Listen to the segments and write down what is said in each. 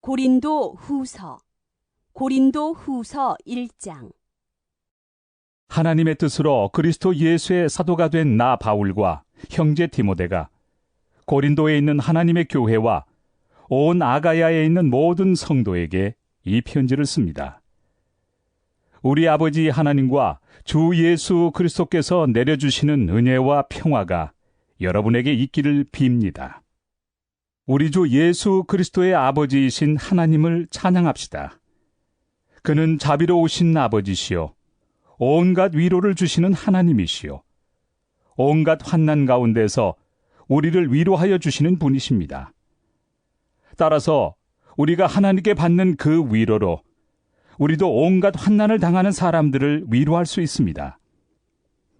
고린도 후서 1장. 하나님의 뜻으로 그리스도 예수의 사도가 된 나 바울과 형제 디모데가 고린도에 있는 하나님의 교회와 온 아가야에 있는 모든 성도에게 이 편지를 씁니다. 우리 아버지 하나님과 주 예수 그리스도께서 내려주시는 은혜와 평화가 여러분에게 있기를 빕니다. 우리 주 예수 그리스도의 아버지이신 하나님을 찬양합시다. 그는 자비로우신 아버지시요 온갖 위로를 주시는 하나님이시요 온갖 환난 가운데서 우리를 위로하여 주시는 분이십니다. 따라서 우리가 하나님께 받는 그 위로로 우리도 온갖 환난을 당하는 사람들을 위로할 수 있습니다.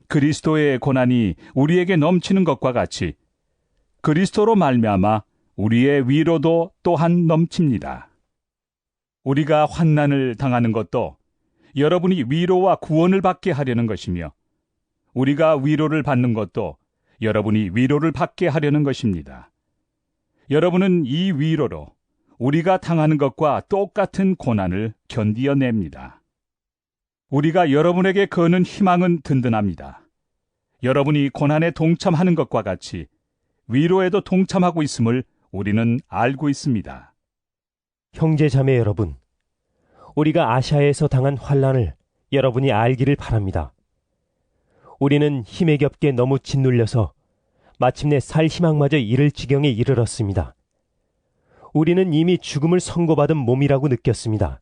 그리스도의 고난이 우리에게 넘치는 것과 같이 그리스도로 말미암아 우리의 위로도 또한 넘칩니다. 우리가 환난을 당하는 것도 여러분이 위로와 구원을 받게 하려는 것이며 우리가 위로를 받는 것도 여러분이 위로를 받게 하려는 것입니다. 여러분은 이 위로로 우리가 당하는 것과 똑같은 고난을 견디어냅니다. 우리가 여러분에게 거는 희망은 든든합니다. 여러분이 고난에 동참하는 것과 같이 위로에도 동참하고 있음을 우리는 알고 있습니다. 형제 자매 여러분, 우리가 아시아에서 당한 환난을 여러분이 알기를 바랍니다. 우리는 힘에 겹게 너무 짓눌려서 마침내 살 희망마저 잃을 지경에 이르렀습니다. 우리는 이미 죽음을 선고받은 몸이라고 느꼈습니다.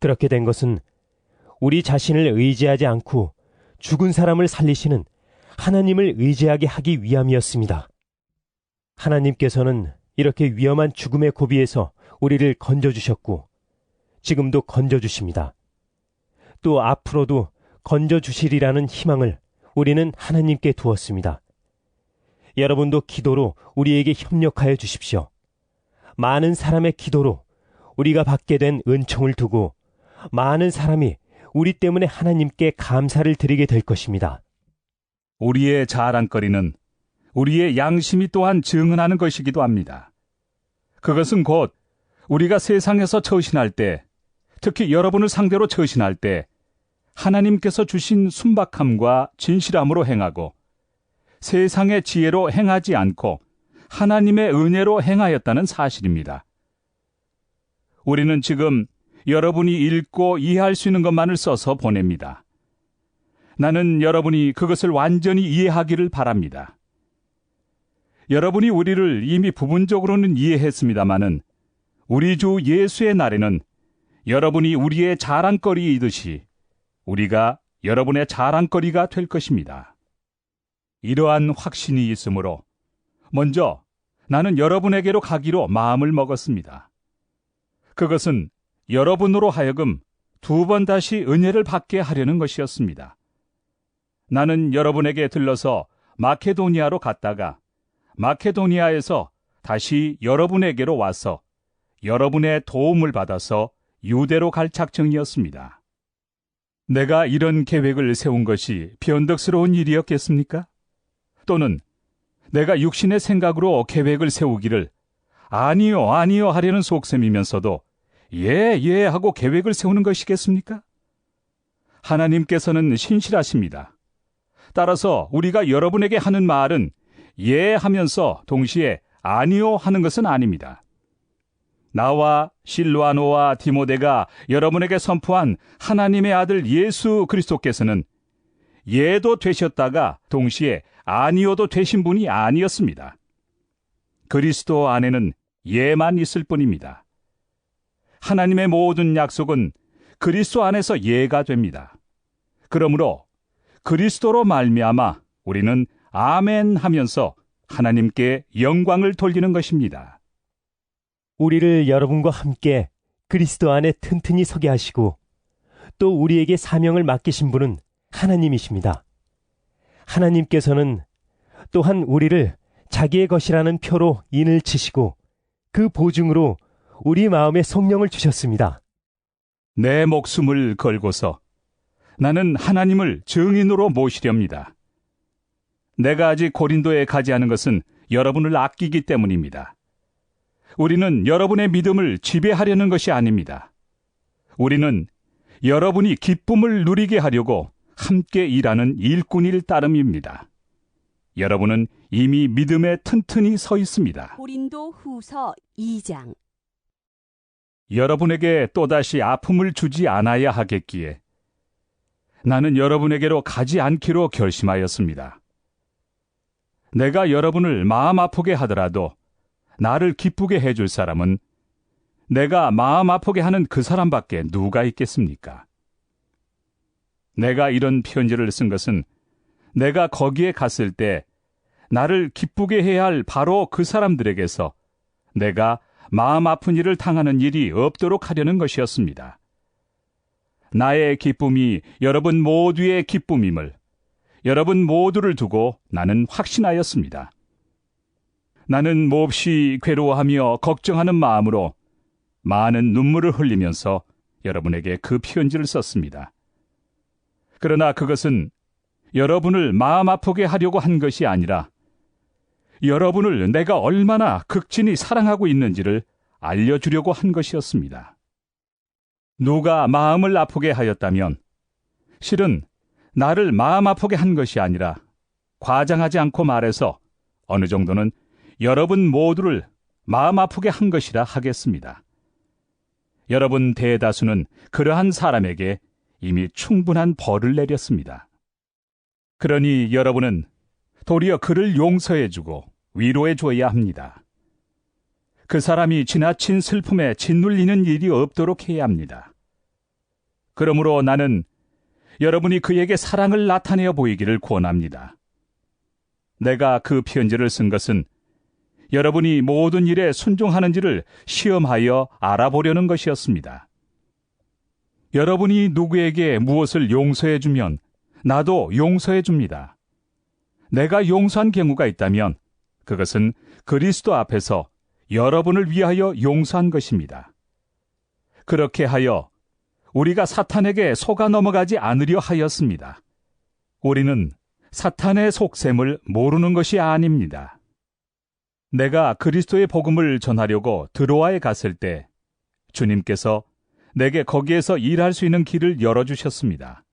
그렇게 된 것은 우리 자신을 의지하지 않고 죽은 사람을 살리시는 하나님을 의지하게 하기 위함이었습니다. 하나님께서는 이렇게 위험한 죽음의 고비에서 우리를 건져주셨고 지금도 건져주십니다. 또 앞으로도 건져주시리라는 희망을 우리는 하나님께 두었습니다. 여러분도 기도로 우리에게 협력하여 주십시오. 많은 사람의 기도로 우리가 받게 된 은총을 두고 많은 사람이 우리 때문에 하나님께 감사를 드리게 될 것입니다. 우리의 자랑거리는 우리의 양심이 또한 증언하는 것이기도 합니다. 그것은 곧 우리가 세상에서 처신할 때, 특히 여러분을 상대로 처신할 때 하나님께서 주신 순박함과 진실함으로 행하고 세상의 지혜로 행하지 않고 하나님의 은혜로 행하였다는 사실입니다. 우리는 지금 여러분이 읽고 이해할 수 있는 것만을 써서 보냅니다. 나는 여러분이 그것을 완전히 이해하기를 바랍니다. 여러분이 우리를 이미 부분적으로는 이해했습니다마는 우리 주 예수의 날에는 여러분이 우리의 자랑거리이듯이 우리가 여러분의 자랑거리가 될 것입니다. 이러한 확신이 있으므로 먼저 나는 여러분에게로 가기로 마음을 먹었습니다. 그것은 여러분으로 하여금 두 번 다시 은혜를 받게 하려는 것이었습니다. 나는 여러분에게 들러서 마케도니아로 갔다가 마케도니아에서 다시 여러분에게로 와서 여러분의 도움을 받아서 유대로 갈 작정이었습니다. 내가 이런 계획을 세운 것이 변덕스러운 일이었겠습니까? 또는 내가 육신의 생각으로 계획을 세우기를 아니요, 아니요 하려는 속셈이면서도 예 하고 계획을 세우는 것이겠습니까? 하나님께서는 신실하십니다. 따라서 우리가 여러분에게 하는 말은 예 하면서 동시에 아니요 하는 것은 아닙니다. 나와 실루아노와 디모데가 여러분에게 선포한 하나님의 아들 예수 그리스도께서는 예도 되셨다가 동시에 아니요도 되신 분이 아니었습니다. 그리스도 안에는 예만 있을 뿐입니다. 하나님의 모든 약속은 그리스도 안에서 예가 됩니다. 그러므로 그리스도로 말미암아 우리는 아멘 하면서 하나님께 영광을 돌리는 것입니다. 우리를 여러분과 함께 그리스도 안에 튼튼히 서게 하시고 또 우리에게 사명을 맡기신 분은 하나님이십니다. 하나님께서는 또한 우리를 자기의 것이라는 표로 인을 치시고 그 보증으로 우리 마음에 성령을 주셨습니다. 내 목숨을 걸고서 나는 하나님을 증인으로 모시렵니다. 내가 아직 고린도에 가지 않은 것은 여러분을 아끼기 때문입니다. 우리는 여러분의 믿음을 지배하려는 것이 아닙니다. 우리는 여러분이 기쁨을 누리게 하려고 함께 일하는 일꾼일 따름입니다. 여러분은 이미 믿음에 튼튼히 서 있습니다. 고린도 후서 2장. 여러분에게 또다시 아픔을 주지 않아야 하겠기에 나는 여러분에게로 가지 않기로 결심하였습니다. 내가 여러분을 마음 아프게 하더라도 나를 기쁘게 해줄 사람은 내가 마음 아프게 하는 그 사람밖에 누가 있겠습니까? 내가 이런 편지를 쓴 것은 내가 거기에 갔을 때 나를 기쁘게 해야 할 바로 그 사람들에게서 내가 마음 아픈 일을 당하는 일이 없도록 하려는 것이었습니다. 나의 기쁨이 여러분 모두의 기쁨임을 여러분 모두를 두고 나는 확신하였습니다. 나는 몹시 괴로워하며 걱정하는 마음으로 많은 눈물을 흘리면서 여러분에게 그 편지를 썼습니다. 그러나 그것은 여러분을 마음 아프게 하려고 한 것이 아니라 여러분을 내가 얼마나 극진히 사랑하고 있는지를 알려주려고 한 것이었습니다. 누가 마음을 아프게 하였다면 실은 나를 마음 아프게 한 것이 아니라 과장하지 않고 말해서 어느 정도는 여러분 모두를 마음 아프게 한 것이라 하겠습니다. 여러분 대다수는 그러한 사람에게 이미 충분한 벌을 내렸습니다. 그러니 여러분은 도리어 그를 용서해주고 위로해줘야 합니다. 그 사람이 지나친 슬픔에 짓눌리는 일이 없도록 해야 합니다. 그러므로 나는 여러분이 그에게 사랑을 나타내어 보이기를 권합니다. 내가 그 편지를 쓴 것은 여러분이 모든 일에 순종하는지를 시험하여 알아보려는 것이었습니다. 여러분이 누구에게 무엇을 용서해주면 나도 용서해줍니다. 내가 용서한 경우가 있다면 그것은 그리스도 앞에서 여러분을 위하여 용서한 것입니다. 그렇게 하여 우리가 사탄에게 속아 넘어가지 않으려 하였습니다. 우리는 사탄의 속셈을 모르는 것이 아닙니다. 내가 그리스도의 복음을 전하려고 드로아에 갔을 때 주님께서 내게 거기에서 일할 수 있는 길을 열어주셨습니다.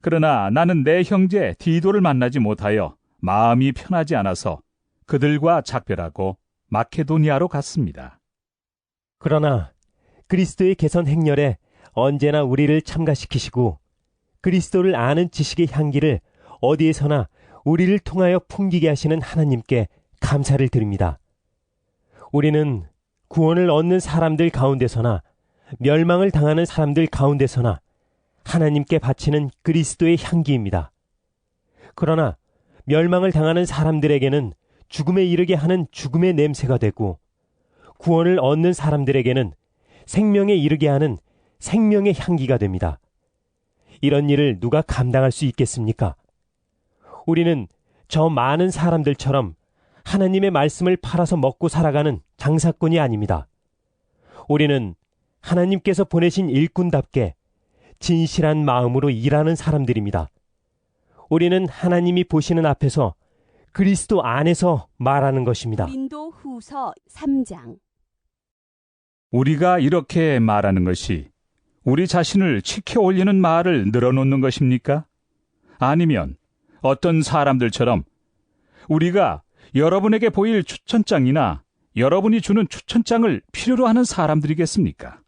그러나 나는 내 형제 디도를 만나지 못하여 마음이 편하지 않아서 그들과 작별하고 마케도니아로 갔습니다. 그러나 그리스도의 개선 행렬에 언제나 우리를 참가시키시고 그리스도를 아는 지식의 향기를 어디에서나 우리를 통하여 풍기게 하시는 하나님께 감사를 드립니다. 우리는 구원을 얻는 사람들 가운데서나 멸망을 당하는 사람들 가운데서나 하나님께 바치는 그리스도의 향기입니다. 그러나 멸망을 당하는 사람들에게는 죽음에 이르게 하는 죽음의 냄새가 되고 구원을 얻는 사람들에게는 생명에 이르게 하는 생명의 향기가 됩니다. 이런 일을 누가 감당할 수 있겠습니까? 우리는 저 많은 사람들처럼 하나님의 말씀을 팔아서 먹고 살아가는 장사꾼이 아닙니다. 우리는 하나님께서 보내신 일꾼답게 진실한 마음으로 일하는 사람들입니다. 우리는 하나님이 보시는 앞에서 그리스도 안에서 말하는 것입니다. 고린도 후서 3장. 우리가 이렇게 말하는 것이 우리 자신을 치켜 올리는 말을 늘어놓는 것입니까? 아니면 어떤 사람들처럼 우리가 여러분에게 보일 추천장이나 여러분이 주는 추천장을 필요로 하는 사람들이겠습니까?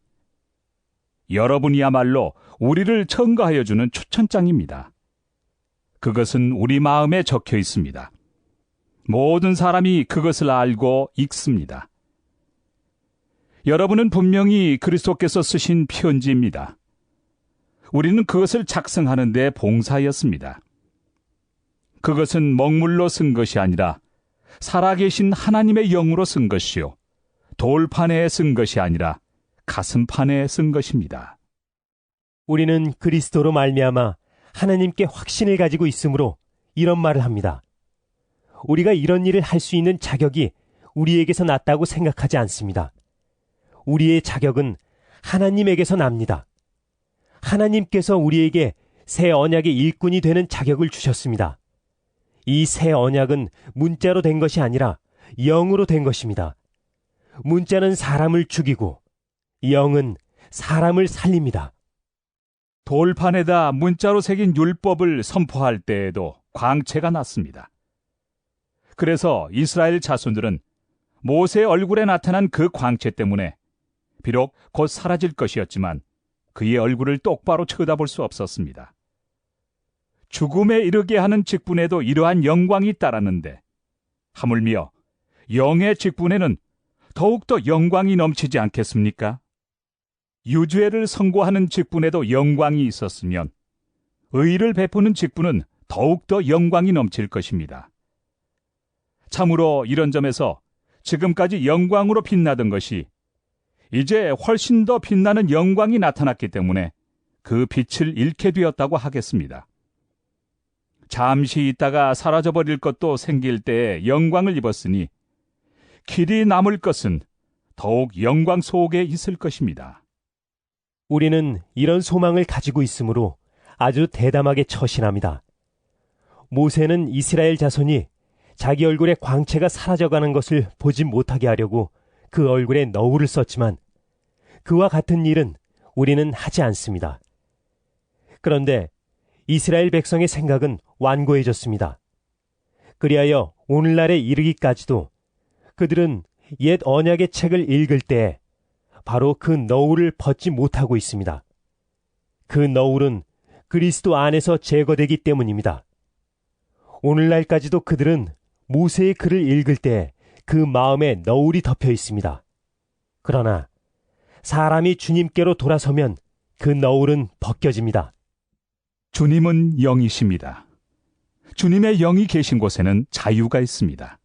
여러분이야말로 우리를 첨가하여 주는 추천장입니다. 그것은 우리 마음에 적혀 있습니다. 모든 사람이 그것을 알고 읽습니다. 여러분은 분명히 그리스도께서 쓰신 편지입니다. 우리는 그것을 작성하는 데 봉사하였습니다. 그것은 먹물로 쓴 것이 아니라 살아계신 하나님의 영으로 쓴 것이요 돌판에 쓴 것이 아니라 가슴판에 쓴 것입니다. 우리는 그리스도로 말미암아 하나님께 확신을 가지고 있으므로 이런 말을 합니다. 우리가 이런 일을 할 수 있는 자격이 우리에게서 났다고 생각하지 않습니다. 우리의 자격은 하나님에게서 납니다. 하나님께서 우리에게 새 언약의 일꾼이 되는 자격을 주셨습니다. 이 새 언약은 문자로 된 것이 아니라 영으로 된 것입니다. 문자는 사람을 죽이고 영은 사람을 살립니다. 돌판에다 문자로 새긴 율법을 선포할 때에도 광채가 났습니다. 그래서 이스라엘 자손들은 모세의 얼굴에 나타난 그 광채 때문에 비록 곧 사라질 것이었지만 그의 얼굴을 똑바로 쳐다볼 수 없었습니다. 죽음에 이르게 하는 직분에도 이러한 영광이 따랐는데 하물며 영의 직분에는 더욱더 영광이 넘치지 않겠습니까? 유죄를 선고하는 직분에도 영광이 있었으면 의를 베푸는 직분은 더욱더 영광이 넘칠 것입니다. 참으로 이런 점에서 지금까지 영광으로 빛나던 것이 이제 훨씬 더 빛나는 영광이 나타났기 때문에 그 빛을 잃게 되었다고 하겠습니다. 잠시 있다가 사라져버릴 것도 생길 때에 영광을 입었으니 길이 남을 것은 더욱 영광 속에 있을 것입니다. 우리는 이런 소망을 가지고 있으므로 아주 대담하게 처신합니다. 모세는 이스라엘 자손이 자기 얼굴에 광채가 사라져가는 것을 보지 못하게 하려고 그 얼굴에 너울을 썼지만 그와 같은 일은 우리는 하지 않습니다. 그런데 이스라엘 백성의 생각은 완고해졌습니다. 그리하여 오늘날에 이르기까지도 그들은 옛 언약의 책을 읽을 때 바로 그 너울을 벗지 못하고 있습니다. 그 너울은 그리스도 안에서 제거되기 때문입니다. 오늘날까지도 그들은 모세의 글을 읽을 때 그 마음에 너울이 덮여 있습니다. 그러나 사람이 주님께로 돌아서면 그 너울은 벗겨집니다. 주님은 영이십니다. 주님의 영이 계신 곳에는 자유가 있습니다.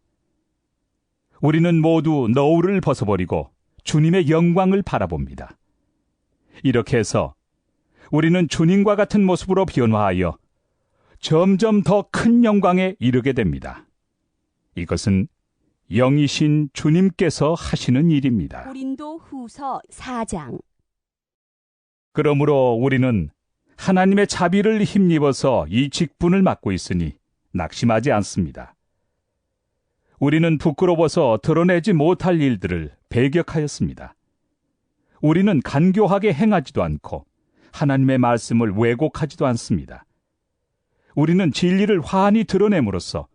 우리는 모두 너울을 벗어버리고 주님의 영광을 바라봅니다. 이렇게 해서 우리는 주님과 같은 모습으로 변화하여 점점 더 큰 영광에 이르게 됩니다. 이것은 영이신 주님께서 하시는 일입니다. 고린도후서 4장. 그러므로 우리는 하나님의 자비를 힘입어서 이 직분을 맡고 있으니 낙심하지 않습니다. 우리는 부끄러워서 드러내지 못할 일들을 배격하였습니다. 우리는 간교하게 행하지도 않고 하나님의 말씀을 왜곡하지도 않습니다. 우리는 진리를 환히 드러냄으로써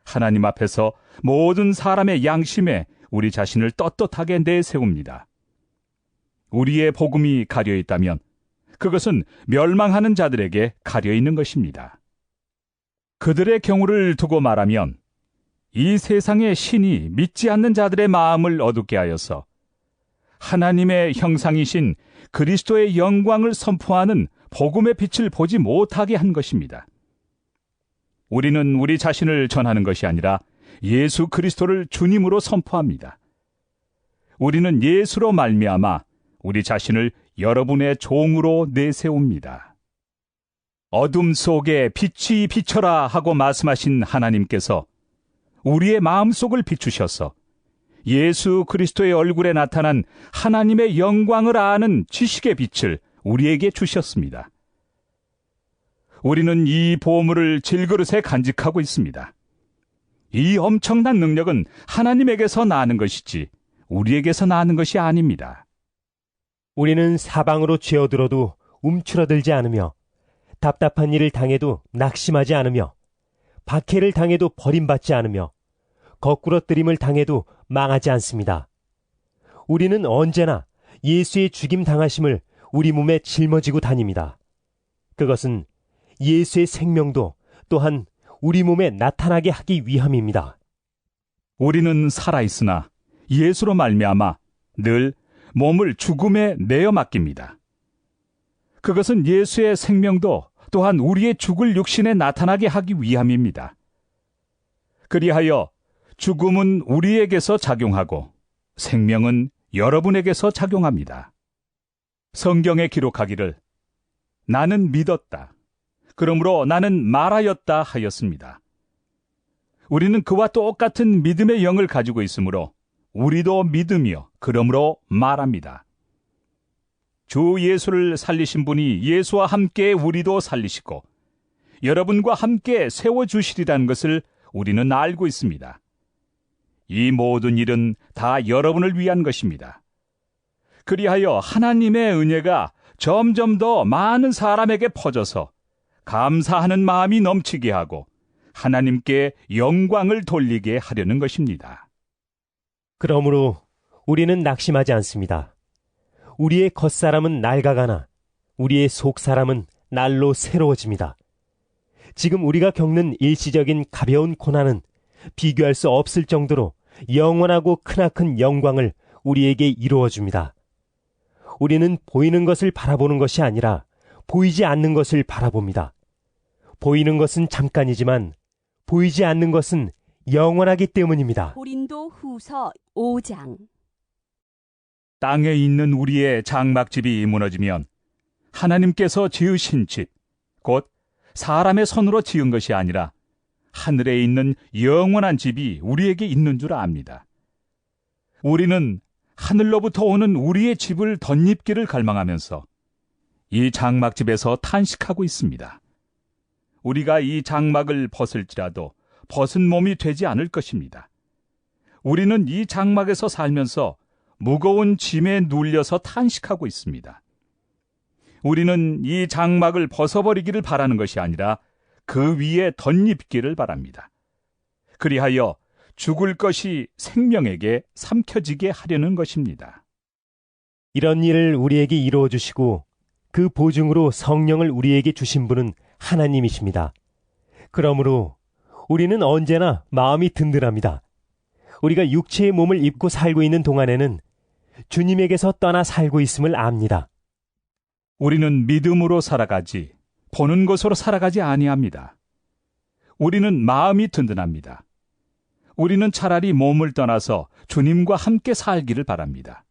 하나님 앞에서 모든 사람의 양심에 우리 자신을 떳떳하게 내세웁니다. 우리의 복음이 가려 있다면 그것은 멸망하는 자들에게 가려 있는 것입니다. 그들의 경우를 두고 말하면 이 세상의 신이 믿지 않는 자들의 마음을 어둡게 하여서 하나님의 형상이신 그리스도의 영광을 선포하는 복음의 빛을 보지 못하게 한 것입니다. 우리는 우리 자신을 전하는 것이 아니라 예수 그리스도를 주님으로 선포합니다. 우리는 예수로 말미암아 우리 자신을 여러분의 종으로 내세웁니다. 어둠 속에 빛이 비춰라 하고 말씀하신 하나님께서 우리의 마음속을 비추셔서 예수 그리스도의 얼굴에 나타난 하나님의 영광을 아는 지식의 빛을 우리에게 주셨습니다. 우리는 이 보물을 질그릇에 간직하고 있습니다. 이 엄청난 능력은 하나님에게서 나는 것이지 우리에게서 나는 것이 아닙니다. 우리는 사방으로 쥐어들어도 움츠러들지 않으며 답답한 일을 당해도 낙심하지 않으며 박해를 당해도 버림받지 않으며 거꾸러뜨림을 당해도 망하지 않습니다. 우리는 언제나 예수의 죽임 당하심을 우리 몸에 짊어지고 다닙니다. 그것은 예수의 생명도 또한 우리 몸에 나타나게 하기 위함입니다. 우리는 살아있으나 예수로 말미암아 늘 몸을 죽음에 내어 맡깁니다. 그것은 예수의 생명도 또한 우리의 죽을 육신에 나타나게 하기 위함입니다. 그리하여 죽음은 우리에게서 작용하고 생명은 여러분에게서 작용합니다. 성경에 기록하기를 나는 믿었다. 그러므로 나는 말하였다 하였습니다. 우리는 그와 똑같은 믿음의 영을 가지고 있으므로 우리도 믿으며 그러므로 말합니다. 주 예수를 살리신 분이 예수와 함께 우리도 살리시고 여러분과 함께 세워주시리라는 것을 우리는 알고 있습니다. 이 모든 일은 다 여러분을 위한 것입니다. 그리하여 하나님의 은혜가 점점 더 많은 사람에게 퍼져서 감사하는 마음이 넘치게 하고 하나님께 영광을 돌리게 하려는 것입니다. 그러므로 우리는 낙심하지 않습니다. 우리의 겉사람은 낡아가나 우리의 속사람은 날로 새로워집니다. 지금 우리가 겪는 일시적인 가벼운 고난은 비교할 수 없을 정도로 영원하고 크나큰 영광을 우리에게 이루어 줍니다. 우리는 보이는 것을 바라보는 것이 아니라 보이지 않는 것을 바라봅니다. 보이는 것은 잠깐이지만 보이지 않는 것은 영원하기 때문입니다. 고린도 후서 5장. 땅에 있는 우리의 장막집이 무너지면 하나님께서 지으신 집, 곧 사람의 손으로 지은 것이 아니라 하늘에 있는 영원한 집이 우리에게 있는 줄 압니다. 우리는 하늘로부터 오는 우리의 집을 덧입기를 갈망하면서 이 장막집에서 탄식하고 있습니다. 우리가 이 장막을 벗을지라도 벗은 몸이 되지 않을 것입니다. 우리는 이 장막에서 살면서 무거운 짐에 눌려서 탄식하고 있습니다. 우리는 이 장막을 벗어버리기를 바라는 것이 아니라 그 위에 덧입기를 바랍니다. 그리하여 죽을 것이 생명에게 삼켜지게 하려는 것입니다. 이런 일을 우리에게 이루어 주시고 그 보증으로 성령을 우리에게 주신 분은 하나님이십니다. 그러므로 우리는 언제나 마음이 든든합니다. 우리가 육체의 몸을 입고 살고 있는 동안에는 주님에게서 떠나 살고 있음을 압니다. 우리는 믿음으로 살아가지 보는 것으로 살아가지 아니합니다. 우리는 마음이 든든합니다. 우리는 차라리 몸을 떠나서 주님과 함께 살기를 바랍니다.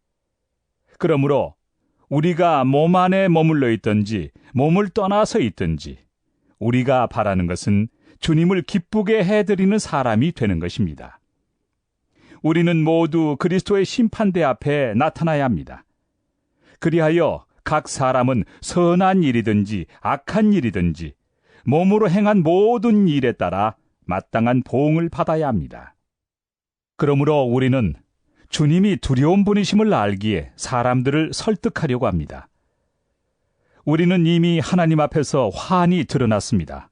그러므로 우리가 몸 안에 머물러 있든지 몸을 떠나서 있든지 우리가 바라는 것은 주님을 기쁘게 해드리는 사람이 되는 것입니다. 우리는 모두 그리스도의 심판대 앞에 나타나야 합니다. 그리하여 각 사람은 선한 일이든지 악한 일이든지 몸으로 행한 모든 일에 따라 마땅한 보응을 받아야 합니다. 그러므로 우리는 주님이 두려운 분이심을 알기에 사람들을 설득하려고 합니다. 우리는 이미 하나님 앞에서 환히 드러났습니다.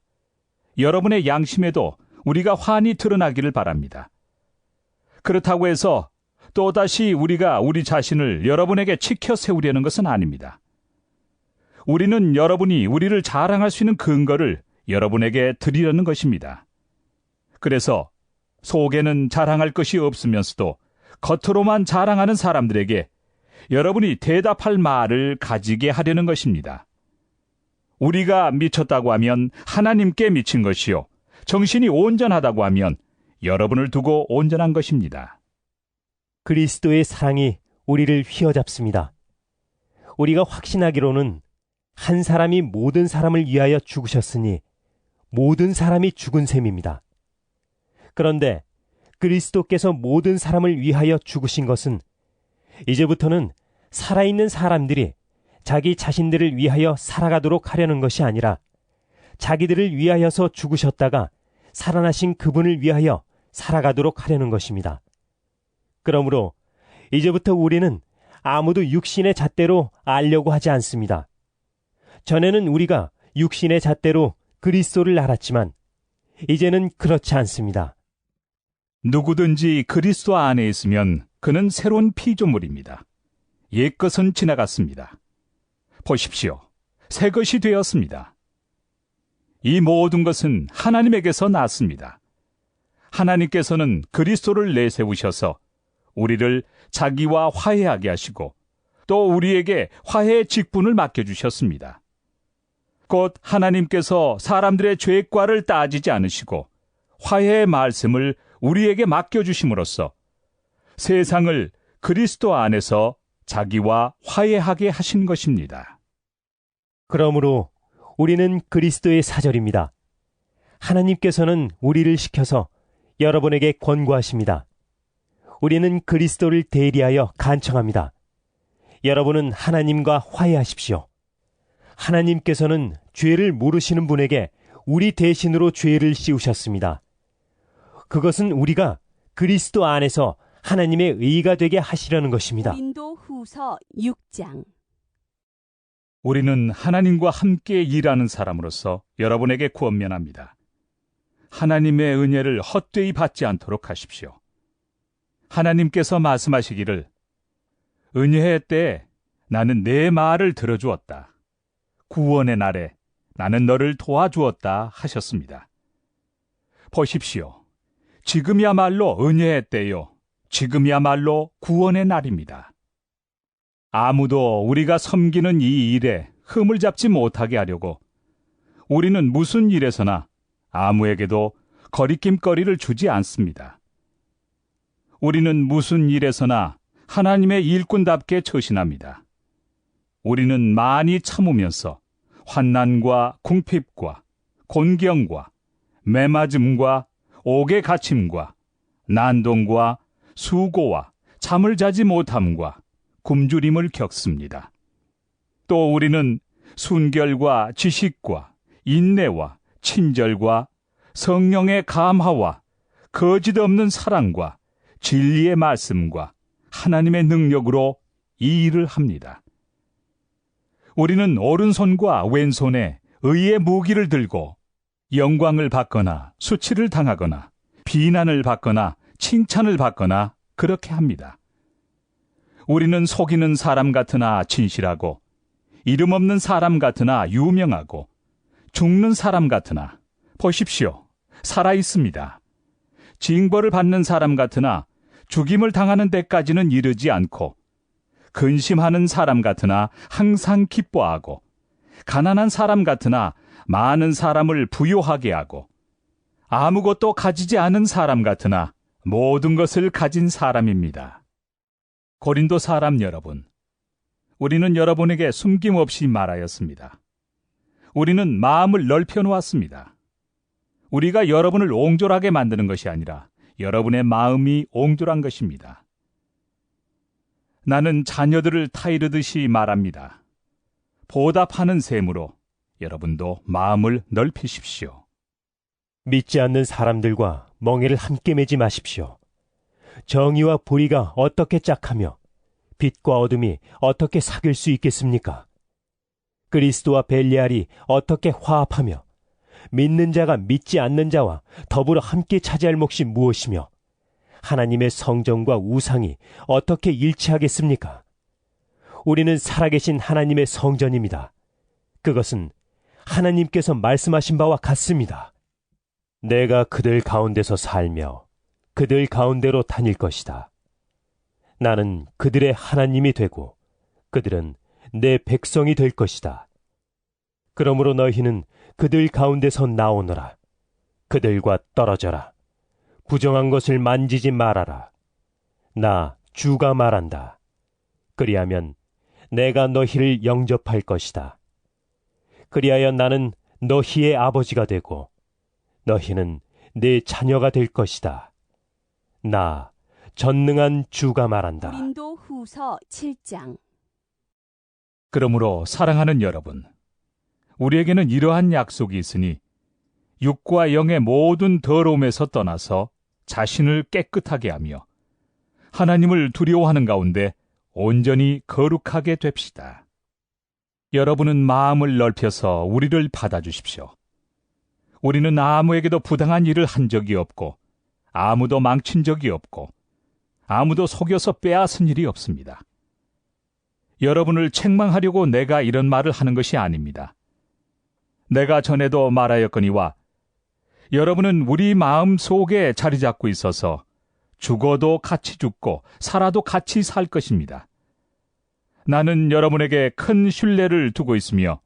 여러분의 양심에도 우리가 환히 드러나기를 바랍니다. 그렇다고 해서 또다시 우리가 우리 자신을 여러분에게 치켜 세우려는 것은 아닙니다. 우리는 여러분이 우리를 자랑할 수 있는 근거를 여러분에게 드리려는 것입니다. 그래서 속에는 자랑할 것이 없으면서도 겉으로만 자랑하는 사람들에게 여러분이 대답할 말을 가지게 하려는 것입니다. 우리가 미쳤다고 하면 하나님께 미친 것이요, 정신이 온전하다고 하면 여러분을 두고 온전한 것입니다. 그리스도의 사랑이 우리를 휘어잡습니다. 우리가 확신하기로는 한 사람이 모든 사람을 위하여 죽으셨으니 모든 사람이 죽은 셈입니다. 그런데 그리스도께서 모든 사람을 위하여 죽으신 것은 이제부터는 살아있는 사람들이 자기 자신들을 위하여 살아가도록 하려는 것이 아니라 자기들을 위하여서 죽으셨다가 살아나신 그분을 위하여 살아가도록 하려는 것입니다. 그러므로 이제부터 우리는 아무도 육신의 잣대로 알려고 하지 않습니다. 전에는 우리가 육신의 잣대로 그리스도를 알았지만 이제는 그렇지 않습니다. 누구든지 그리스도 안에 있으면 그는 새로운 피조물입니다. 옛것은 지나갔습니다. 보십시오. 새 것이 되었습니다. 이 모든 것은 하나님에게서 났습니다. 하나님께서는 그리스도를 내세우셔서 우리를 자기와 화해하게 하시고 또 우리에게 화해의 직분을 맡겨주셨습니다. 곧 하나님께서 사람들의 죄과를 따지지 않으시고 화해의 말씀을 우리에게 맡겨주심으로써 세상을 그리스도 안에서 자기와 화해하게 하신 것입니다. 그러므로 우리는 그리스도의 사절입니다. 하나님께서는 우리를 시켜서 여러분에게 권고하십니다. 우리는 그리스도를 대리하여 간청합니다. 여러분은 하나님과 화해하십시오. 하나님께서는 죄를 모르시는 분에게 우리 대신으로 죄를 씌우셨습니다. 그것은 우리가 그리스도 안에서 하나님의 의가 되게 하시려는 것입니다. 고린도후서 6장. 우리는 하나님과 함께 일하는 사람으로서 여러분에게 권면합니다. 하나님의 은혜를 헛되이 받지 않도록 하십시오. 하나님께서 말씀하시기를 은혜의 때에 나는 내 말을 들어주었다. 구원의 날에 나는 너를 도와주었다 하셨습니다. 보십시오. 지금이야말로 은혜의 때요. 지금이야말로 구원의 날입니다. 아무도 우리가 섬기는 이 일에 흠을 잡지 못하게 하려고 우리는 무슨 일에서나 아무에게도 거리낌거리를 주지 않습니다. 우리는 무슨 일에서나 하나님의 일꾼답게 처신합니다. 우리는 많이 참으면서 환난과 궁핍과 곤경과 매맞음과 옥에 갇힘과 난동과 수고와 잠을 자지 못함과 굶주림을 겪습니다. 또 우리는 순결과 지식과 인내와 친절과 성령의 감화와 거짓 없는 사랑과 진리의 말씀과 하나님의 능력으로 이 일을 합니다. 우리는 오른손과 왼손에 의의 무기를 들고 영광을 받거나 수치를 당하거나 비난을 받거나 칭찬을 받거나 그렇게 합니다. 우리는 속이는 사람 같으나 진실하고 이름 없는 사람 같으나 유명하고 죽는 사람 같으나 보십시오. 살아 있습니다. 징벌을 받는 사람 같으나 죽임을 당하는 데까지는 이르지 않고 근심하는 사람 같으나 항상 기뻐하고 가난한 사람 같으나 많은 사람을 부요하게 하고 아무것도 가지지 않은 사람 같으나 모든 것을 가진 사람입니다. 고린도 사람 여러분, 우리는 여러분에게 숨김없이 말하였습니다. 우리는 마음을 넓혀 놓았습니다. 우리가 여러분을 옹졸하게 만드는 것이 아니라 여러분의 마음이 옹졸한 것입니다. 나는 자녀들을 타이르듯이 말합니다. 보답하는 셈으로 여러분도 마음을 넓히십시오. 믿지 않는 사람들과 멍에를 함께 매지 마십시오. 정의와 불의가 어떻게 짝하며 빛과 어둠이 어떻게 사귈 수 있겠습니까? 그리스도와 벨리알이 어떻게 화합하며 믿는 자가 믿지 않는 자와 더불어 함께 차지할 몫이 무엇이며 하나님의 성전과 우상이 어떻게 일치하겠습니까? 우리는 살아계신 하나님의 성전입니다. 그것은 하나님께서 말씀하신 바와 같습니다. 내가 그들 가운데서 살며 그들 가운데로 다닐 것이다. 나는 그들의 하나님이 되고 그들은 내 백성이 될 것이다. 그러므로 너희는 그들 가운데서 나오너라. 그들과 떨어져라. 부정한 것을 만지지 말아라. 나 주가 말한다. 그리하면 내가 너희를 영접할 것이다. 그리하여 나는 너희의 아버지가 되고 너희는 내 자녀가 될 것이다. 나 전능한 주가 말한다. 고린도후서 7장. 그러므로 사랑하는 여러분, 우리에게는 이러한 약속이 있으니 육과 영의 모든 더러움에서 떠나서 자신을 깨끗하게 하며 하나님을 두려워하는 가운데 온전히 거룩하게 됩시다. 여러분은 마음을 넓혀서 우리를 받아주십시오. 우리는 아무에게도 부당한 일을 한 적이 없고 아무도 망친 적이 없고 아무도 속여서 빼앗은 일이 없습니다. 여러분을 책망하려고 내가 이런 말을 하는 것이 아닙니다. 내가 전에도 말하였거니와 여러분은 우리 마음 속에 자리 잡고 있어서 죽어도 같이 죽고 살아도 같이 살 것입니다. 나는 여러분에게 큰 신뢰를 두고 있으며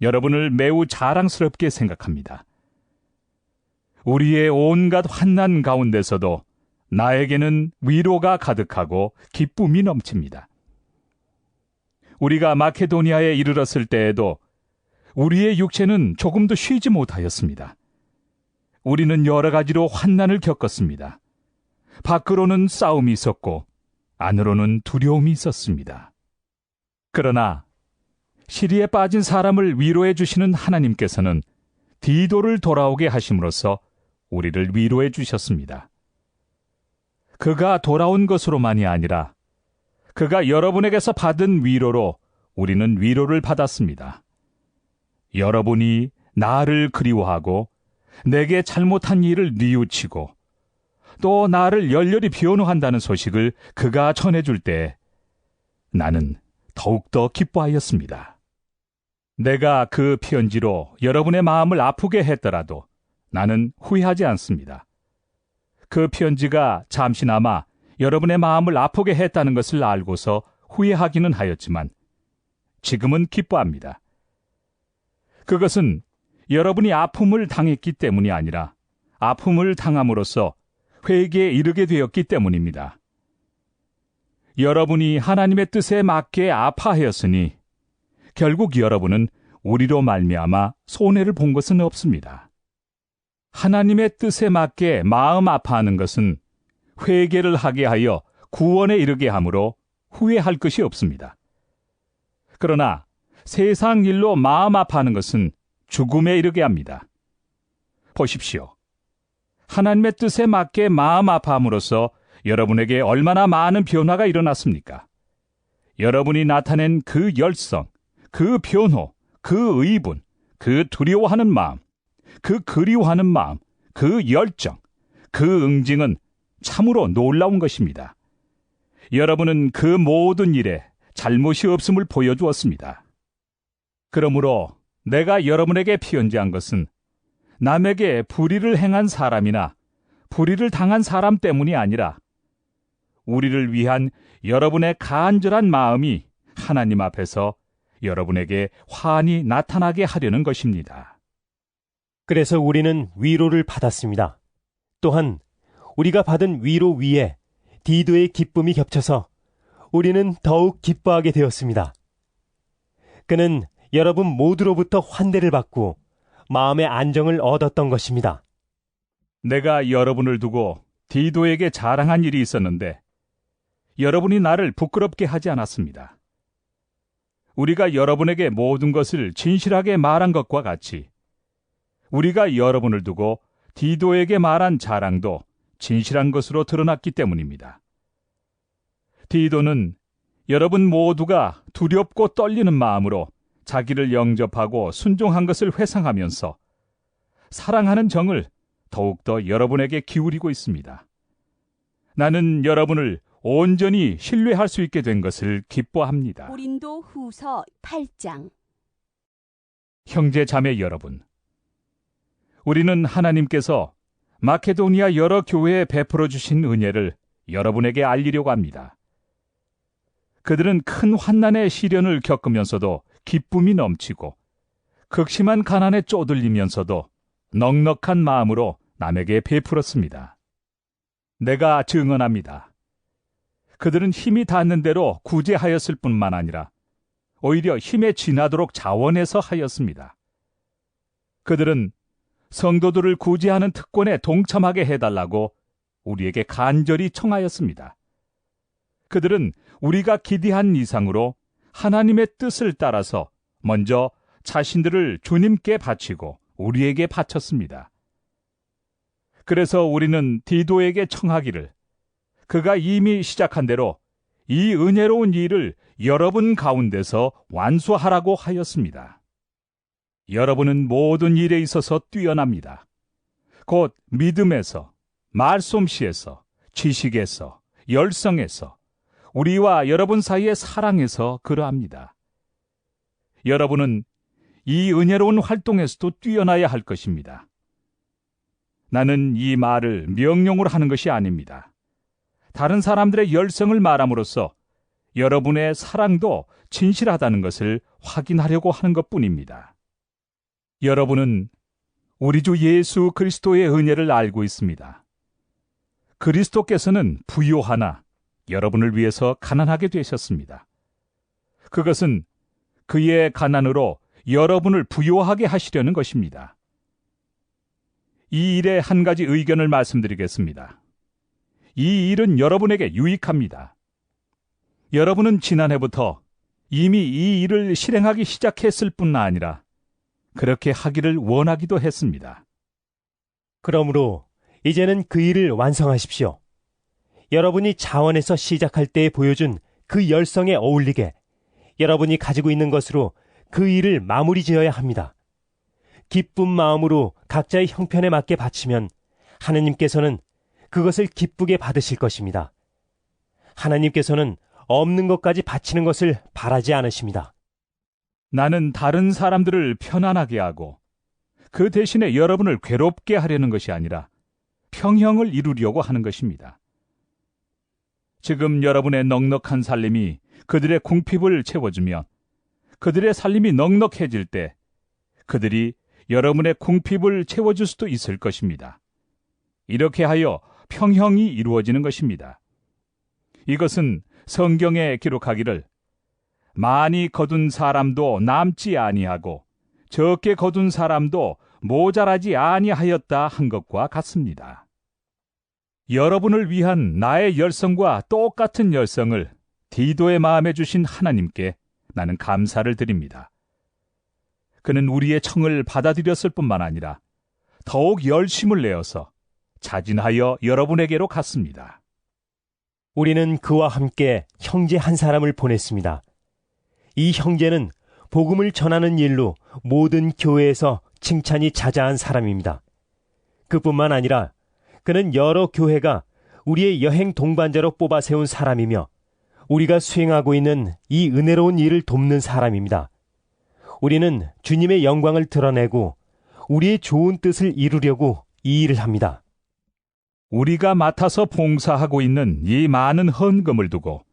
여러분을 매우 자랑스럽게 생각합니다. 우리의 온갖 환난 가운데서도 나에게는 위로가 가득하고 기쁨이 넘칩니다. 우리가 마케도니아에 이르렀을 때에도 우리의 육체는 조금도 쉬지 못하였습니다. 우리는 여러 가지로 환난을 겪었습니다. 밖으로는 싸움이 있었고 안으로는 두려움이 있었습니다. 그러나 시리에 빠진 사람을 위로해 주시는 하나님께서는 디도를 돌아오게 하심으로써 우리를 위로해 주셨습니다. 그가 돌아온 것으로만이 아니라 그가 여러분에게서 받은 위로로 우리는 위로를 받았습니다. 여러분이 나를 그리워하고 내게 잘못한 일을 뉘우치고 또 나를 열렬히 변호한다는 소식을 그가 전해줄 때 나는 더욱더 기뻐하였습니다. 내가 그 편지로 여러분의 마음을 아프게 했더라도 나는 후회하지 않습니다. 그 편지가 잠시나마 여러분의 마음을 아프게 했다는 것을 알고서 후회하기는 하였지만 지금은 기뻐합니다. 그것은 여러분이 아픔을 당했기 때문이 아니라 아픔을 당함으로써 회개에 이르게 되었기 때문입니다. 여러분이 하나님의 뜻에 맞게 아파하였으니 결국 여러분은 우리로 말미암아 손해를 본 것은 없습니다. 하나님의 뜻에 맞게 마음 아파하는 것은 회개를 하게 하여 구원에 이르게 하므로 후회할 것이 없습니다. 그러나 세상 일로 마음 아파하는 것은 죽음에 이르게 합니다. 보십시오. 하나님의 뜻에 맞게 마음 아파함으로써 여러분에게 얼마나 많은 변화가 일어났습니까? 여러분이 나타낸 그 열성, 그 변호, 그 의분, 그 두려워하는 마음, 그 그리워하는 마음, 그 열정, 그 응징은 참으로 놀라운 것입니다. 여러분은 그 모든 일에 잘못이 없음을 보여주었습니다. 그러므로 내가 여러분에게 편지한 것은 남에게 불의를 행한 사람이나 불의를 당한 사람 때문이 아니라 우리를 위한 여러분의 간절한 마음이 하나님 앞에서 여러분에게 환히 나타나게 하려는 것입니다. 그래서 우리는 위로를 받았습니다. 또한 우리가 받은 위로 위에 디도의 기쁨이 겹쳐서 우리는 더욱 기뻐하게 되었습니다. 그는 여러분 모두로부터 환대를 받고 마음의 안정을 얻었던 것입니다. 내가 여러분을 두고 디도에게 자랑한 일이 있었는데 여러분이 나를 부끄럽게 하지 않았습니다. 우리가 여러분에게 모든 것을 진실하게 말한 것과 같이 우리가 여러분을 두고 디도에게 말한 자랑도 진실한 것으로 드러났기 때문입니다. 디도는 여러분 모두가 두렵고 떨리는 마음으로 자기를 영접하고 순종한 것을 회상하면서 사랑하는 정을 더욱더 여러분에게 기울이고 있습니다. 나는 여러분을 온전히 신뢰할 수 있게 된 것을 기뻐합니다. 고린도 후서 8장. 형제 자매 여러분, 우리는 하나님께서 마케도니아 여러 교회에 베풀어 주신 은혜를 여러분에게 알리려고 합니다. 그들은 큰 환난의 시련을 겪으면서도 기쁨이 넘치고 극심한 가난에 쪼들리면서도 넉넉한 마음으로 남에게 베풀었습니다. 내가 증언합니다. 그들은 힘이 닿는 대로 구제하였을 뿐만 아니라 오히려 힘에 지나도록 자원해서 하였습니다. 그들은 성도들을 구제하는 특권에 동참하게 해달라고 우리에게 간절히 청하였습니다. 그들은 우리가 기대한 이상으로 하나님의 뜻을 따라서 먼저 자신들을 주님께 바치고 우리에게 바쳤습니다. 그래서 우리는 디도에게 청하기를 그가 이미 시작한 대로 이 은혜로운 일을 여러분 가운데서 완수하라고 하였습니다. 여러분은 모든 일에 있어서 뛰어납니다. 곧 믿음에서, 말솜씨에서, 지식에서, 열성에서, 우리와 여러분 사이의 사랑에서 그러합니다. 여러분은 이 은혜로운 활동에서도 뛰어나야 할 것입니다. 나는 이 말을 명령으로 하는 것이 아닙니다. 다른 사람들의 열성을 말함으로써 여러분의 사랑도 진실하다는 것을 확인하려고 하는 것뿐입니다. 여러분은 우리 주 예수 그리스도의 은혜를 알고 있습니다. 그리스도께서는 부요하나 여러분을 위해서 가난하게 되셨습니다. 그것은 그의 가난으로 여러분을 부요하게 하시려는 것입니다. 이 일에 한 가지 의견을 말씀드리겠습니다. 이 일은 여러분에게 유익합니다. 여러분은 지난해부터 이미 이 일을 실행하기 시작했을 뿐 아니라 그렇게 하기를 원하기도 했습니다. 그러므로 이제는 그 일을 완성하십시오. 여러분이 자원에서 시작할 때에 보여준 그 열성에 어울리게 여러분이 가지고 있는 것으로 그 일을 마무리 지어야 합니다. 기쁜 마음으로 각자의 형편에 맞게 바치면 하나님께서는 그것을 기쁘게 받으실 것입니다. 하나님께서는 없는 것까지 바치는 것을 바라지 않으십니다. 나는 다른 사람들을 편안하게 하고 그 대신에 여러분을 괴롭게 하려는 것이 아니라 평형을 이루려고 하는 것입니다. 지금 여러분의 넉넉한 살림이 그들의 궁핍을 채워주면 그들의 살림이 넉넉해질 때 그들이 여러분의 궁핍을 채워줄 수도 있을 것입니다. 이렇게 하여 평형이 이루어지는 것입니다. 이것은 성경에 기록하기를 많이 거둔 사람도 남지 아니하고 적게 거둔 사람도 모자라지 아니하였다 한 것과 같습니다. 여러분을 위한 나의 열성과 똑같은 열성을 디도의 마음에 주신 하나님께 나는 감사를 드립니다. 그는 우리의 청을 받아들였을 뿐만 아니라 더욱 열심을 내어서 자진하여 여러분에게로 갔습니다. 우리는 그와 함께 형제 한 사람을 보냈습니다. 이 형제는 복음을 전하는 일로 모든 교회에서 칭찬이 자자한 사람입니다. 그뿐만 아니라 그는 여러 교회가 우리의 여행 동반자로 뽑아 세운 사람이며 우리가 수행하고 있는 이 은혜로운 일을 돕는 사람입니다. 우리는 주님의 영광을 드러내고 우리의 좋은 뜻을 이루려고 이 일을 합니다. 우리가 맡아서 봉사하고 있는 이 많은 헌금을 두고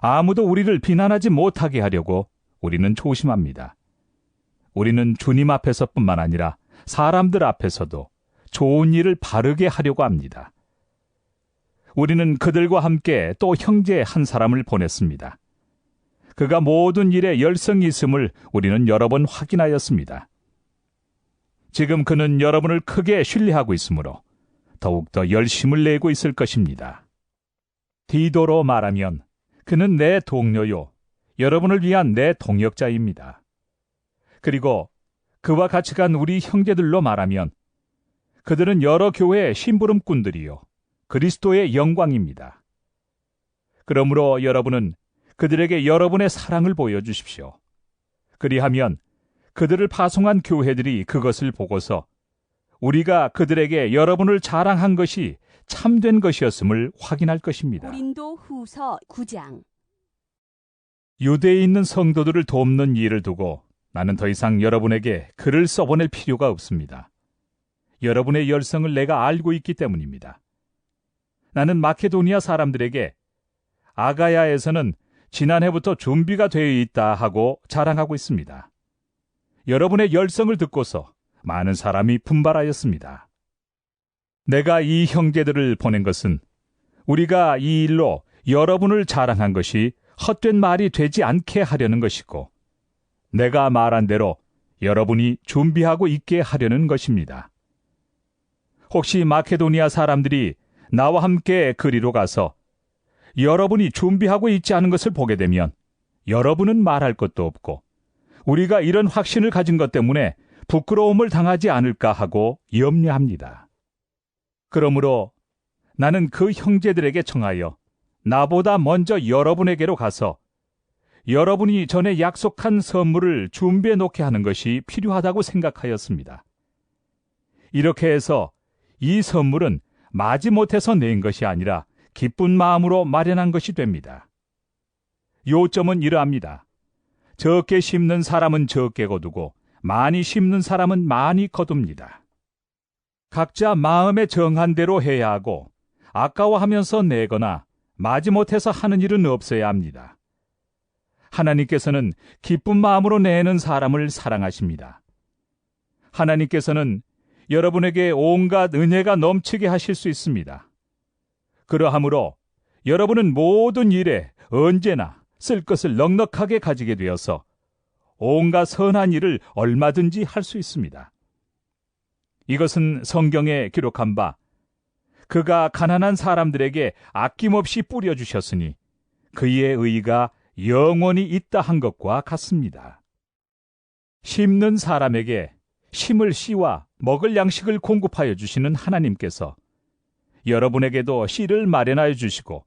아무도 우리를 비난하지 못하게 하려고 우리는 조심합니다. 우리는 주님 앞에서뿐만 아니라 사람들 앞에서도 좋은 일을 바르게 하려고 합니다. 우리는 그들과 함께 또 형제 한 사람을 보냈습니다. 그가 모든 일에 열성이 있음을 우리는 여러 번 확인하였습니다. 지금 그는 여러분을 크게 신뢰하고 있으므로 더욱더 열심을 내고 있을 것입니다. 디도로 말하면 그는 내 동료요, 여러분을 위한 내 동역자입니다. 그리고 그와 같이 간 우리 형제들로 말하면 그들은 여러 교회의 심부름꾼들이요, 그리스도의 영광입니다. 그러므로 여러분은 그들에게 여러분의 사랑을 보여주십시오. 그리하면 그들을 파송한 교회들이 그것을 보고서 우리가 그들에게 여러분을 자랑한 것이 참된 것이었음을 확인할 것입니다. 고린도 후서 9장. 유대에 있는 성도들을 돕는 일을 두고 나는 더 이상 여러분에게 글을 써보낼 필요가 없습니다. 여러분의 열성을 내가 알고 있기 때문입니다. 나는 마케도니아 사람들에게 아가야에서는 지난해부터 준비가 되어 있다 하고 자랑하고 있습니다. 여러분의 열성을 듣고서 많은 사람이 분발하였습니다. 내가 이 형제들을 보낸 것은 우리가 이 일로 여러분을 자랑한 것이 헛된 말이 되지 않게 하려는 것이고 내가 말한 대로 여러분이 준비하고 있게 하려는 것입니다. 혹시 마케도니아 사람들이 나와 함께 그리로 가서 여러분이 준비하고 있지 않은 것을 보게 되면 여러분은 말할 것도 없고 우리가 이런 확신을 가진 것 때문에 부끄러움을 당하지 않을까 하고 염려합니다. 그러므로 나는 그 형제들에게 청하여 나보다 먼저 여러분에게로 가서 여러분이 전에 약속한 선물을 준비해 놓게 하는 것이 필요하다고 생각하였습니다. 이렇게 해서 이 선물은 마지못해서 낸 것이 아니라 기쁜 마음으로 마련한 것이 됩니다. 요점은 이러합니다. 적게 심는 사람은 적게 거두고 많이 심는 사람은 많이 거둡니다. 각자 마음에 정한 대로 해야 하고 아까워하면서 내거나 마지못해서 하는 일은 없어야 합니다. 하나님께서는 기쁜 마음으로 내는 사람을 사랑하십니다. 하나님께서는 여러분에게 온갖 은혜가 넘치게 하실 수 있습니다. 그러하므로 여러분은 모든 일에 언제나 쓸 것을 넉넉하게 가지게 되어서 온갖 선한 일을 얼마든지 할 수 있습니다. 이것은 성경에 기록한 바 그가 가난한 사람들에게 아낌없이 뿌려주셨으니 그의 의가 영원히 있다 한 것과 같습니다. 심는 사람에게 심을 씨와 먹을 양식을 공급하여 주시는 하나님께서 여러분에게도 씨를 마련하여 주시고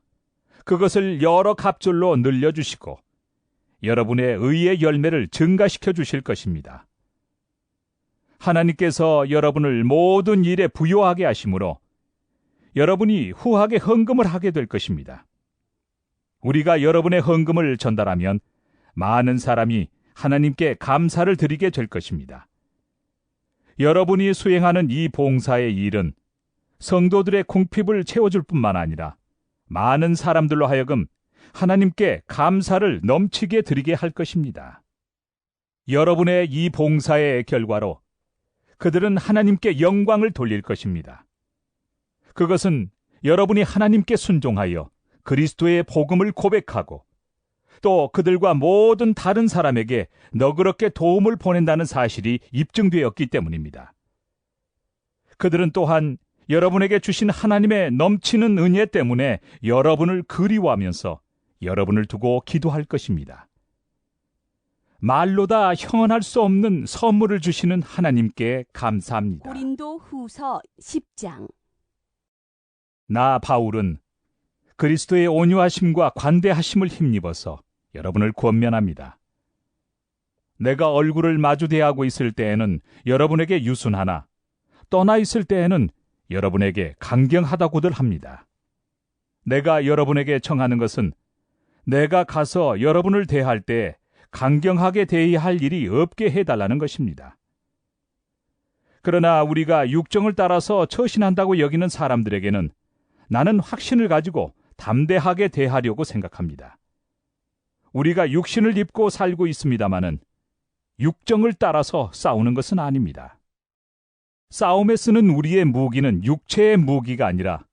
그것을 여러 갑절로 늘려주시고 여러분의 의의 열매를 증가시켜 주실 것입니다. 하나님께서 여러분을 모든 일에 부요하게 하심으로 여러분이 후하게 헌금을 하게 될 것입니다. 우리가 여러분의 헌금을 전달하면 많은 사람이 하나님께 감사를 드리게 될 것입니다. 여러분이 수행하는 이 봉사의 일은 성도들의 궁핍을 채워줄 뿐만 아니라 많은 사람들로 하여금 하나님께 감사를 넘치게 드리게 할 것입니다. 여러분의 이 봉사의 결과로 그들은 하나님께 영광을 돌릴 것입니다. 그것은 여러분이 하나님께 순종하여 그리스도의 복음을 고백하고 또 그들과 모든 다른 사람에게 너그럽게 도움을 보낸다는 사실이 입증되었기 때문입니다. 그들은 또한 여러분에게 주신 하나님의 넘치는 은혜 때문에 여러분을 그리워하면서 여러분을 두고 기도할 것입니다. 말로 다 형언할 수 없는 선물을 주시는 하나님께 감사합니다. 고린도후서 10장. 나 바울은 그리스도의 온유하심과 관대하심을 힘입어서 여러분을 권면합니다. 내가 얼굴을 마주 대하고 있을 때에는 여러분에게 유순하나 떠나 있을 때에는 여러분에게 강경하다고들 합니다. 내가 여러분에게 청하는 것은 내가 가서 여러분을 대할 때 강경하게 대해야 할 일이 없게 해달라는 것입니다. 그러나 우리가 육정을 따라서 처신한다고 여기는 사람들에게는 나는 확신을 가지고 담대하게 대하려고 생각합니다. 우리가 육신을 입고 살고 있습니다마는 육정을 따라서 싸우는 것은 아닙니다. 싸움에 쓰는 우리의 무기는 육체의 무기가 아니라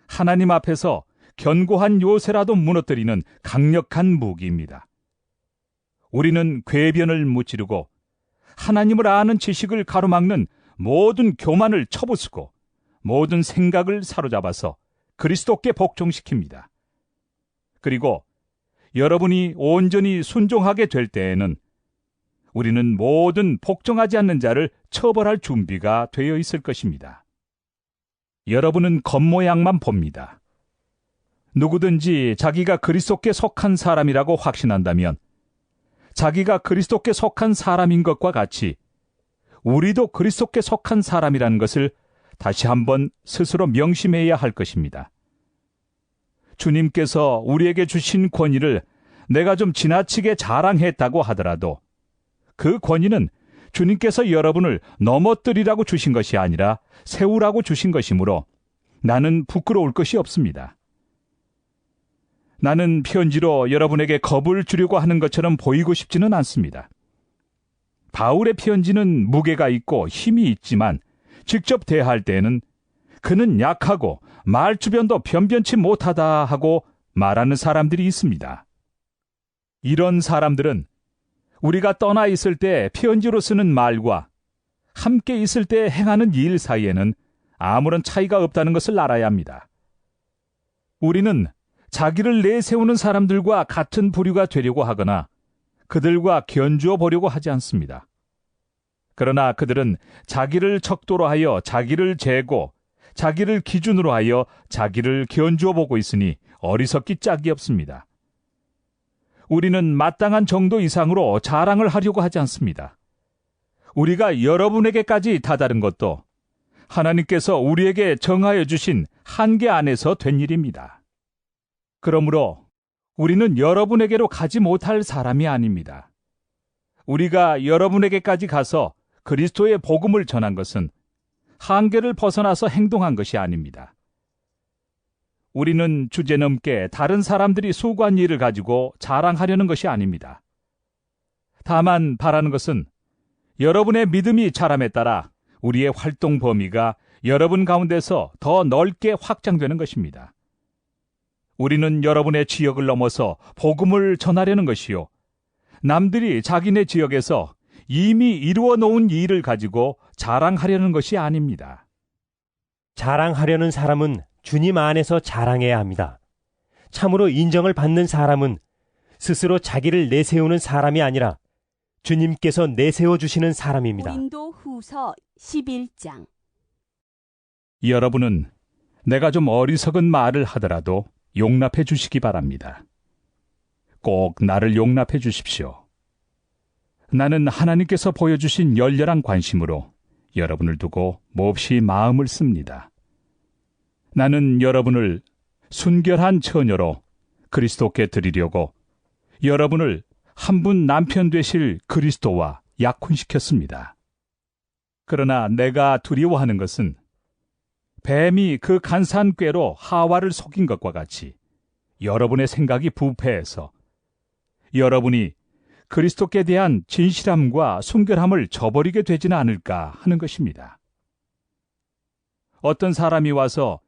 하나님 앞에서 견고한 요새라도 무너뜨리는 강력한 무기입니다. 우리는 궤변을 무찌르고 하나님을 아는 지식을 가로막는 모든 교만을 쳐부수고 모든 생각을 사로잡아서 그리스도께 복종시킵니다. 그리고 여러분이 온전히 순종하게 될 때에는 우리는 모든 복종하지 않는 자를 처벌할 준비가 되어 있을 것입니다. 여러분은 겉모양만 봅니다. 누구든지 자기가 그리스도께 속한 사람이라고 확신한다면 자기가 그리스도께 속한 사람인 것과 같이 우리도 그리스도께 속한 사람이라는 것을 다시 한번 스스로 명심해야 할 것입니다. 주님께서 우리에게 주신 권위를 내가 좀 지나치게 자랑했다고 하더라도 그 권위는 주님께서 여러분을 넘어뜨리라고 주신 것이 아니라 세우라고 주신 것이므로 나는 부끄러울 것이 없습니다. 나는 편지로 여러분에게 겁을 주려고 하는 것처럼 보이고 싶지는 않습니다. 바울의 편지는 무게가 있고 힘이 있지만 직접 대할 때에는 그는 약하고 말주변도 변변치 못하다 하고 말하는 사람들이 있습니다. 이런 사람들은 우리가 떠나 있을 때 편지로 쓰는 말과 함께 있을 때 행하는 일 사이에는 아무런 차이가 없다는 것을 알아야 합니다. 우리는 자기를 내세우는 사람들과 같은 부류가 되려고 하거나 그들과 견주어 보려고 하지 않습니다. 그러나 그들은 자기를 척도로 하여 자기를 재고 자기를 기준으로 하여 자기를 견주어 보고 있으니 어리석기 짝이 없습니다. 우리는 마땅한 정도 이상으로 자랑을 하려고 하지 않습니다. 우리가 여러분에게까지 다다른 것도 하나님께서 우리에게 정하여 주신 한계 안에서 된 일입니다. 그러므로 우리는 여러분에게로 가지 못할 사람이 아닙니다. 우리가 여러분에게까지 가서 그리스도의 복음을 전한 것은 한계를 벗어나서 행동한 것이 아닙니다. 우리는 주제넘게 다른 사람들이 수고한 일을 가지고 자랑하려는 것이 아닙니다. 다만 바라는 것은 여러분의 믿음이 자람에 따라 우리의 활동 범위가 여러분 가운데서 더 넓게 확장되는 것입니다. 우리는 여러분의 지역을 넘어서 복음을 전하려는 것이요, 남들이 자기네 지역에서 이미 이루어 놓은 일을 가지고 자랑하려는 것이 아닙니다. 자랑하려는 사람은 주님 안에서 자랑해야 합니다. 참으로 인정을 받는 사람은 스스로 자기를 내세우는 사람이 아니라 주님께서 내세워 주시는 사람입니다. 고린도후서 11장. 여러분은 내가 좀 어리석은 말을 하더라도 용납해 주시기 바랍니다. 꼭 나를 용납해 주십시오. 나는 하나님께서 보여주신 열렬한 관심으로 여러분을 두고 몹시 마음을 씁니다. 나는 여러분을 순결한 처녀로 그리스도께 드리려고 여러분을 한 분 남편 되실 그리스도와 약혼시켰습니다. 그러나 내가 두려워하는 것은 뱀이 그 간사한 꾀로 하와를 속인 것과 같이 여러분의 생각이 부패해서 여러분이 그리스도께 대한 진실함과 순결함을 저버리게 되지는 않을까 하는 것입니다. 어떤 사람이 와서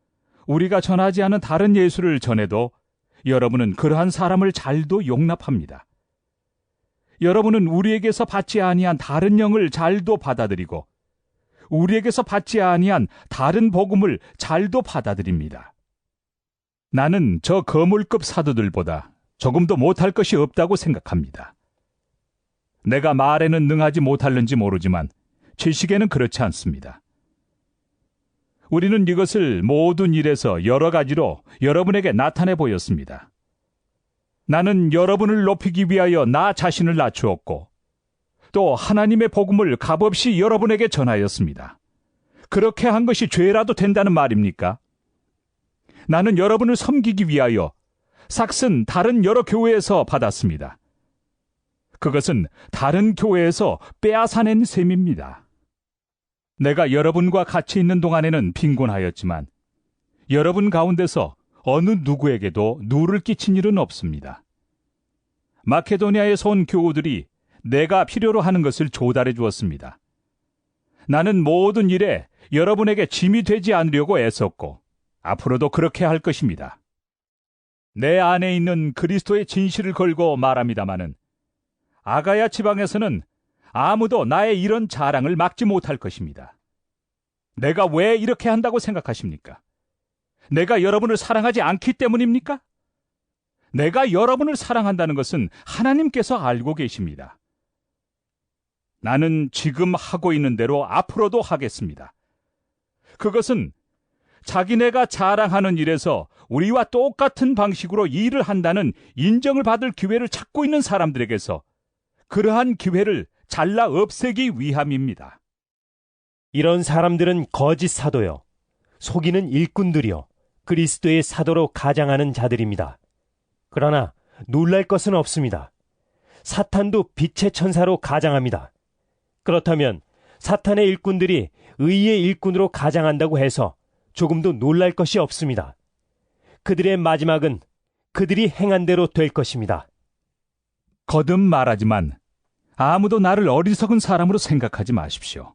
우리가 전하지 않은 다른 예수를 전해도 여러분은 그러한 사람을 잘도 용납합니다. 여러분은 우리에게서 받지 아니한 다른 영을 잘도 받아들이고 우리에게서 받지 아니한 다른 복음을 잘도 받아들입니다. 나는 저 거물급 사도들보다 조금도 못할 것이 없다고 생각합니다. 내가 말에는 능하지 못할는지 모르지만 지식에는 그렇지 않습니다. 우리는 이것을 모든 일에서 여러 가지로 여러분에게 나타내 보였습니다. 나는 여러분을 높이기 위하여 나 자신을 낮추었고 또 하나님의 복음을 값없이 여러분에게 전하였습니다. 그렇게 한 것이 죄라도 된다는 말입니까? 나는 여러분을 섬기기 위하여 삭슨 다른 여러 교회에서 받았습니다. 그것은 다른 교회에서 빼앗아낸 셈입니다. 내가 여러분과 같이 있는 동안에는 빈곤하였지만 여러분 가운데서 어느 누구에게도 누를 끼친 일은 없습니다. 마케도니아에서 온 교우들이 내가 필요로 하는 것을 조달해 주었습니다. 나는 모든 일에 여러분에게 짐이 되지 않으려고 애썼고 앞으로도 그렇게 할 것입니다. 내 안에 있는 그리스도의 진실을 걸고 말합니다마는 아가야 지방에서는 아무도 나의 이런 자랑을 막지 못할 것입니다. 내가 왜 이렇게 한다고 생각하십니까? 내가 여러분을 사랑하지 않기 때문입니까? 내가 여러분을 사랑한다는 것은 하나님께서 알고 계십니다. 나는 지금 하고 있는 대로 앞으로도 하겠습니다. 그것은 자기네가 자랑하는 일에서 우리와 똑같은 방식으로 일을 한다는 인정을 받을 기회를 찾고 있는 사람들에게서 그러한 기회를 잘라 없애기 위함입니다. 이런 사람들은 거짓 사도요, 속이는 일꾼들이요, 그리스도의 사도로 가장하는 자들입니다. 그러나 놀랄 것은 없습니다. 사탄도 빛의 천사로 가장합니다. 그렇다면 사탄의 일꾼들이 의의 일꾼으로 가장한다고 해서 조금도 놀랄 것이 없습니다. 그들의 마지막은 그들이 행한 대로 될 것입니다. 거듭 말하지만 아무도 나를 어리석은 사람으로 생각하지 마십시오.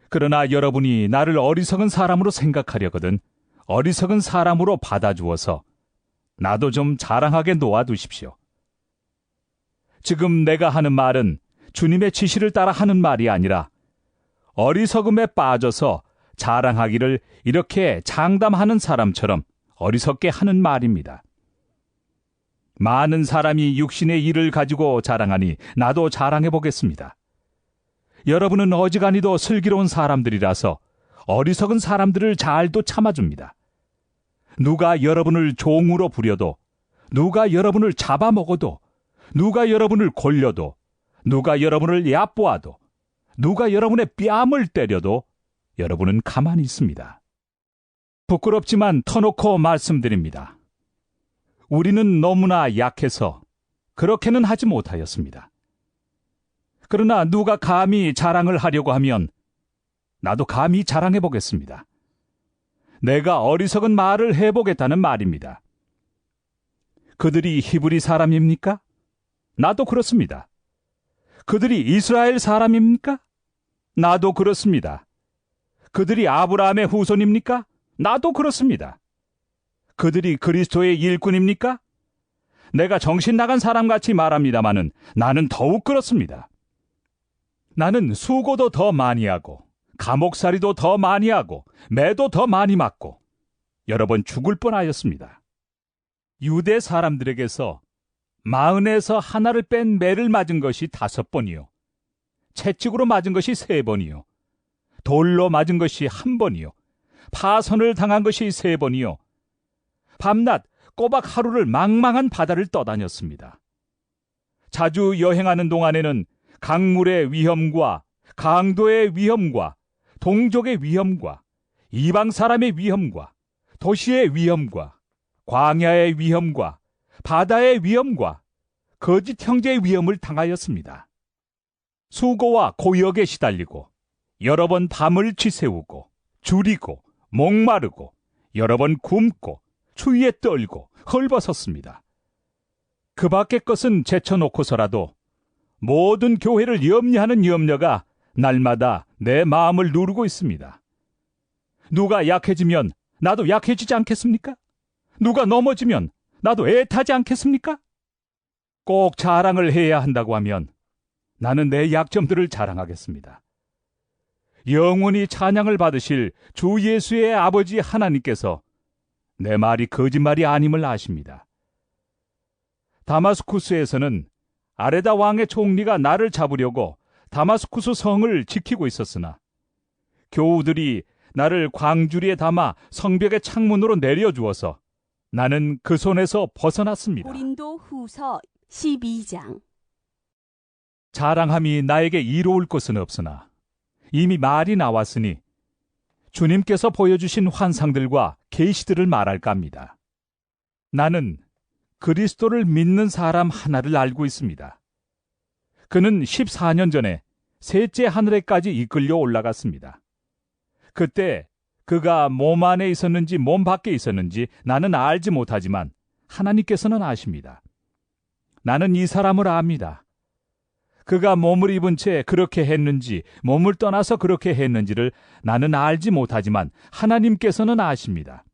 그러나 여러분이 나를 어리석은 사람으로 생각하려거든 어리석은 사람으로 받아주어서 나도 좀 자랑하게 놓아두십시오. 지금 내가 하는 말은 주님의 지시를 따라 하는 말이 아니라 어리석음에 빠져서 자랑하기를 이렇게 장담하는 사람처럼 어리석게 하는 말입니다. 많은 사람이 육신의 일을 가지고 자랑하니 나도 자랑해 보겠습니다. 여러분은 어지간히도 슬기로운 사람들이라서 어리석은 사람들을 잘도 참아줍니다. 누가 여러분을 종으로 부려도, 누가 여러분을 잡아먹어도, 누가 여러분을 골려도, 누가 여러분을 얕보아도, 누가 여러분의 뺨을 때려도 여러분은 가만히 있습니다. 부끄럽지만 터놓고 말씀드립니다. 우리는 너무나 약해서 그렇게는 하지 못하였습니다. 그러나 누가 감히 자랑을 하려고 하면 나도 감히 자랑해 보겠습니다. 내가 어리석은 말을 해보겠다는 말입니다. 그들이 히브리 사람입니까? 나도 그렇습니다. 그들이 이스라엘 사람입니까? 나도 그렇습니다. 그들이 아브라함의 후손입니까? 나도 그렇습니다. 그들이 그리스도의 일꾼입니까? 내가 정신 나간 사람같이 말합니다마는 나는 더욱 그렇습니다. 나는 수고도 더 많이 하고 감옥살이도 더 많이 하고 매도 더 많이 맞고 여러 번 죽을 뻔하였습니다. 유대 사람들에게서 40에서 하나를 뺀 매를 맞은 것이 5번이요, 채찍으로 맞은 것이 3번이요, 돌로 맞은 것이 1번이요, 파선을 당한 것이 3번이요. 밤낮 꼬박 하루를 망망한 바다를 떠다녔습니다. 자주 여행하는 동안에는 강물의 위험과 강도의 위험과 동족의 위험과 이방 사람의 위험과 도시의 위험과 광야의 위험과 바다의 위험과 거짓 형제의 위험을 당하였습니다. 수고와 고역에 시달리고 여러 번 밤을 쥐세우고 줄이고 목마르고 여러 번 굶고 추위에 떨고 헐벗었습니다. 그 밖의 것은 제쳐놓고서라도 모든 교회를 염려하는 염려가 날마다 내 마음을 누르고 있습니다. 누가 약해지면 나도 약해지지 않겠습니까? 누가 넘어지면 나도 애타지 않겠습니까? 꼭 자랑을 해야 한다고 하면 나는 내 약점들을 자랑하겠습니다. 영원히 찬양을 받으실 주 예수의 아버지 하나님께서 내 말이 거짓말이 아님을 아십니다. 다마스쿠스에서는 아레다 왕의 총리가 나를 잡으려고 다마스쿠스 성을 지키고 있었으나 교우들이 나를 광주리에 담아 성벽의 창문으로 내려주어서 나는 그 손에서 벗어났습니다. 고린도 후서 12장. 자랑함이 나에게 이로울 것은 없으나 이미 말이 나왔으니 주님께서 보여주신 환상들과 계시들을 말할까 합니다. 나는 그리스도를 믿는 사람 하나를 알고 있습니다. 그는 14년 전에 셋째 하늘에까지 이끌려 올라갔습니다. 그때 그가 몸 안에 있었는지 몸 밖에 있었는지 나는 알지 못하지만 하나님께서는 아십니다. 나는 이 사람을 압니다. 그가 몸을 입은 채 그렇게 했는지 몸을 떠나서 그렇게 했는지를 나는 알지 못하지만 하나님께서는 아십니다.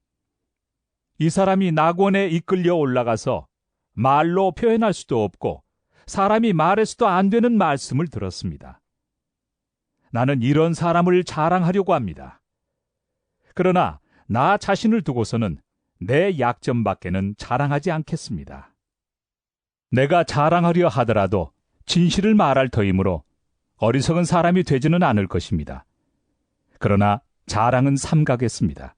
이 사람이 낙원에 이끌려 올라가서 말로 표현할 수도 없고 사람이 말해서도 안 되는 말씀을 들었습니다. 나는 이런 사람을 자랑하려고 합니다. 그러나 나 자신을 두고서는 내 약점밖에는 자랑하지 않겠습니다. 내가 자랑하려 하더라도 진실을 말할 터이므로 어리석은 사람이 되지는 않을 것입니다. 그러나 자랑은 삼가겠습니다.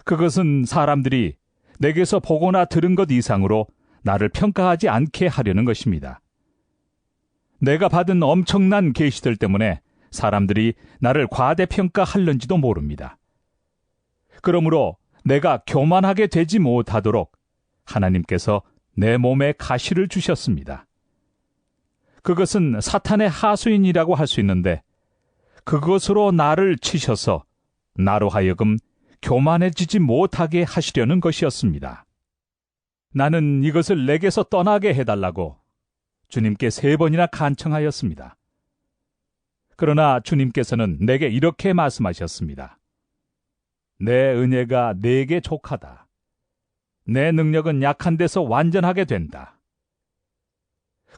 그것은 사람들이 내게서 보거나 들은 것 이상으로 나를 평가하지 않게 하려는 것입니다. 내가 받은 엄청난 계시들 때문에 사람들이 나를 과대평가할는지도 모릅니다. 그러므로 내가 교만하게 되지 못하도록 하나님께서 내 몸에 가시를 주셨습니다. 그것은 사탄의 하수인이라고 할 수 있는데 그것으로 나를 치셔서 나로 하여금 교만해지지 못하게 하시려는 것이었습니다. 나는 이것을 내게서 떠나게 해달라고 주님께 3번이나 간청하였습니다. 그러나 주님께서는 내게 이렇게 말씀하셨습니다. 내 은혜가 내게 족하다. 내 능력은 약한 데서 완전하게 된다.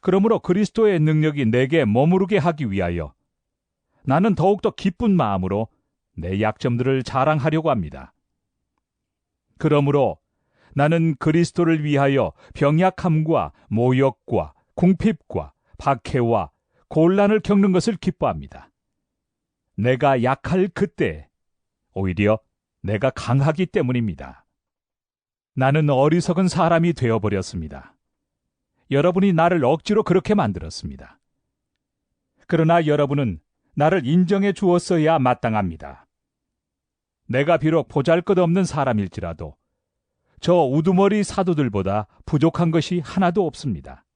그러므로 그리스도의 능력이 내게 머무르게 하기 위하여 나는 더욱더 기쁜 마음으로 내 약점들을 자랑하려고 합니다. 그러므로 나는 그리스도를 위하여 병약함과 모욕과 궁핍과 박해와 곤란을 겪는 것을 기뻐합니다. 내가 약할 그때 오히려 내가 강하기 때문입니다. 나는 어리석은 사람이 되어버렸습니다. 여러분이 나를 억지로 그렇게 만들었습니다. 그러나 여러분은 나를 인정해 주었어야 마땅합니다. 내가 비록 보잘것없는 사람일지라도 저 우두머리 사도들보다 부족한 것이 하나도 없습니다.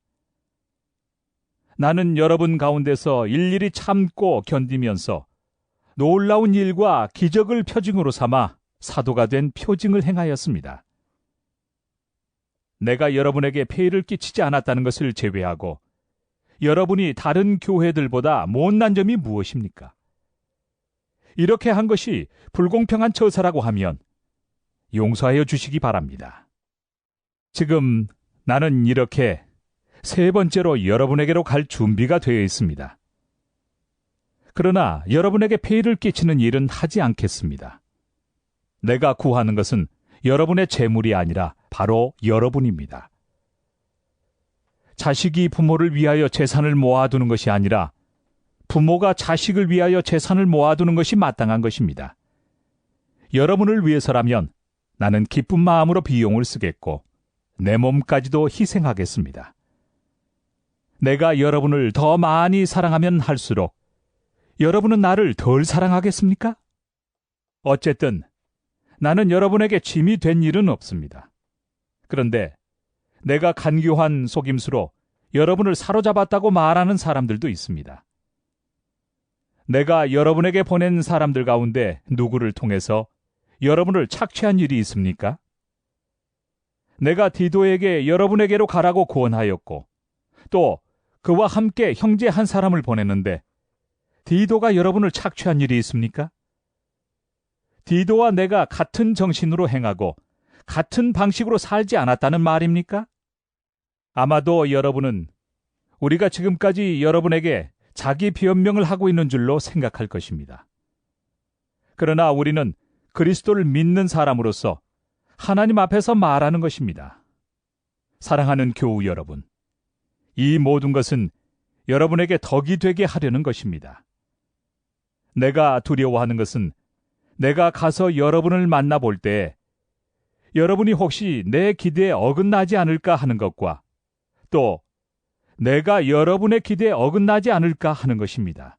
나는 여러분 가운데서 일일이 참고 견디면서 놀라운 일과 기적을 표징으로 삼아 사도가 된 표징을 행하였습니다. 내가 여러분에게 폐해를 끼치지 않았다는 것을 제외하고 여러분이 다른 교회들보다 못난 점이 무엇입니까? 이렇게 한 것이 불공평한 처사라고 하면 용서하여 주시기 바랍니다. 지금 나는 이렇게 3번째로 여러분에게로 갈 준비가 되어 있습니다. 그러나 여러분에게 폐해를 끼치는 일은 하지 않겠습니다. 내가 구하는 것은 여러분의 재물이 아니라 바로 여러분입니다. 자식이 부모를 위하여 재산을 모아두는 것이 아니라 부모가 자식을 위하여 재산을 모아두는 것이 마땅한 것입니다. 여러분을 위해서라면 나는 기쁜 마음으로 비용을 쓰겠고 내 몸까지도 희생하겠습니다. 내가 여러분을 더 많이 사랑하면 할수록 여러분은 나를 덜 사랑하겠습니까? 어쨌든 나는 여러분에게 짐이 된 일은 없습니다. 그런데 내가 간교한 속임수로 여러분을 사로잡았다고 말하는 사람들도 있습니다. 내가 여러분에게 보낸 사람들 가운데 누구를 통해서 여러분을 착취한 일이 있습니까? 내가 디도에게 여러분에게로 가라고 구원하였고 또 그와 함께 형제 한 사람을 보냈는데 디도가 여러분을 착취한 일이 있습니까? 디도와 내가 같은 정신으로 행하고 같은 방식으로 살지 않았다는 말입니까? 아마도 여러분은 우리가 지금까지 여러분에게 자기 변명을 하고 있는 줄로 생각할 것입니다. 그러나 우리는 그리스도를 믿는 사람으로서 하나님 앞에서 말하는 것입니다. 사랑하는 교우 여러분, 이 모든 것은 여러분에게 덕이 되게 하려는 것입니다. 내가 두려워하는 것은 내가 가서 여러분을 만나볼 때 여러분이 혹시 내 기대에 어긋나지 않을까 하는 것과 또 내가 여러분의 기대에 어긋나지 않을까 하는 것입니다.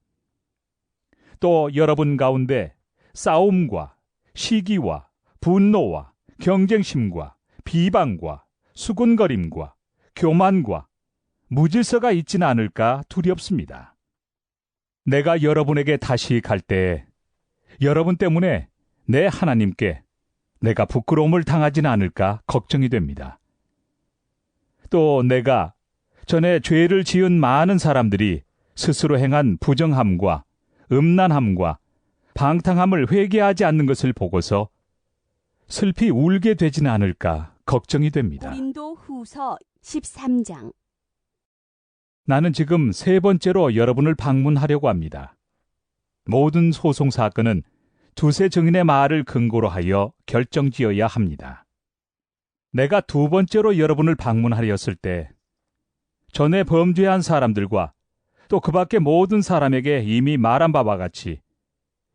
또 여러분 가운데 싸움과 시기와 분노와 경쟁심과 비방과 수군거림과 교만과 무질서가 있지는 않을까 두렵습니다. 내가 여러분에게 다시 갈 때에 여러분 때문에 내 하나님께 내가 부끄러움을 당하지는 않을까 걱정이 됩니다. 또 내가 전에 죄를 지은 많은 사람들이 스스로 행한 부정함과 음란함과 방탕함을 회개하지 않는 것을 보고서 슬피 울게 되지는 않을까 걱정이 됩니다. 고린도후서 13장. 나는 지금 세 번째로 여러분을 방문하려고 합니다. 모든 소송 사건은 두세 증인의 말을 근거로 하여 결정지어야 합니다. 내가 두 번째로 여러분을 방문하려었을 때 전에 범죄한 사람들과 또 그 밖의 모든 사람에게 이미 말한 바와 같이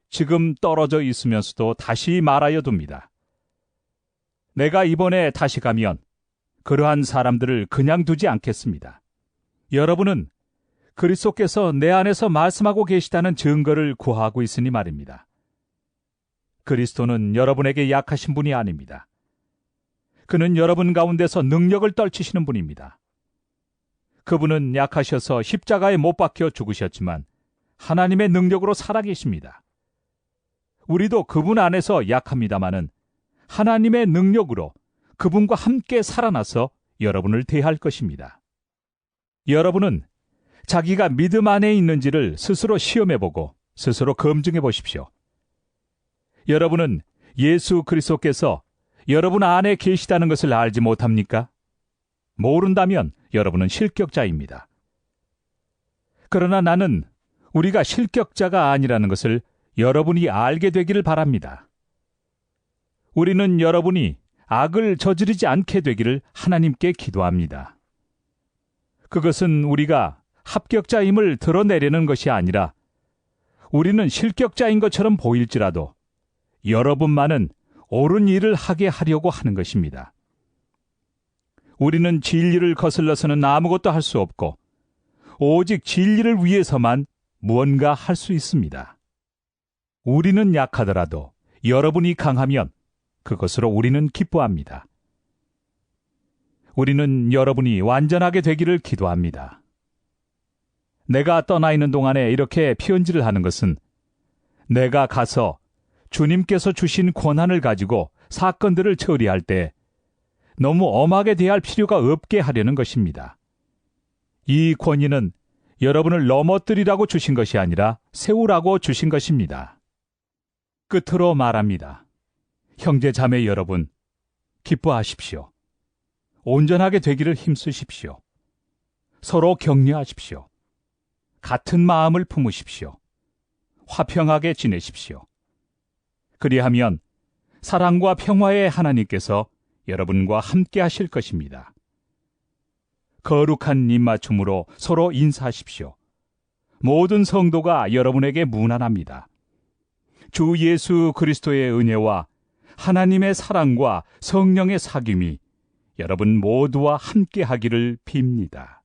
지금 떨어져 있으면서도 다시 말하여 둡니다. 내가 이번에 다시 가면 그러한 사람들을 그냥 두지 않겠습니다. 여러분은 그리스도께서 내 안에서 말씀하고 계시다는 증거를 구하고 있으니 말입니다. 그리스도는 여러분에게 약하신 분이 아닙니다. 그는 여러분 가운데서 능력을 떨치시는 분입니다. 그분은 약하셔서 십자가에 못 박혀 죽으셨지만 하나님의 능력으로 살아계십니다. 우리도 그분 안에서 약합니다마는 하나님의 능력으로 그분과 함께 살아나서 여러분을 대할 것입니다. 여러분은 자기가 믿음 안에 있는지를 스스로 시험해보고 스스로 검증해 보십시오. 여러분은 예수 그리스도께서 여러분 안에 계시다는 것을 알지 못합니까? 모른다면 여러분은 실격자입니다. 그러나 나는 우리가 실격자가 아니라는 것을 여러분이 알게 되기를 바랍니다. 우리는 여러분이 악을 저지르지 않게 되기를 하나님께 기도합니다. 그것은 우리가 합격자임을 드러내려는 것이 아니라 우리는 실격자인 것처럼 보일지라도 여러분만은 옳은 일을 하게 하려고 하는 것입니다. 우리는 진리를 거슬러서는 아무것도 할 수 없고 오직 진리를 위해서만 무언가 할 수 있습니다. 우리는 약하더라도 여러분이 강하면 그것으로 우리는 기뻐합니다. 우리는 여러분이 완전하게 되기를 기도합니다. 내가 떠나 있는 동안에 이렇게 편지를 하는 것은 내가 가서 주님께서 주신 권한을 가지고 사건들을 처리할 때 너무 엄하게 대할 필요가 없게 하려는 것입니다. 이 권위는 여러분을 넘어뜨리라고 주신 것이 아니라 세우라고 주신 것입니다. 끝으로 말합니다. 형제 자매 여러분, 기뻐하십시오. 온전하게 되기를 힘쓰십시오. 서로 격려하십시오. 같은 마음을 품으십시오. 화평하게 지내십시오. 그리하면 사랑과 평화의 하나님께서 여러분과 함께 하실 것입니다. 거룩한 입맞춤으로 서로 인사하십시오. 모든 성도가 여러분에게 문안합니다. 주 예수 그리스도의 은혜와 하나님의 사랑과 성령의 사귐이 여러분 모두와 함께 하기를 빕니다.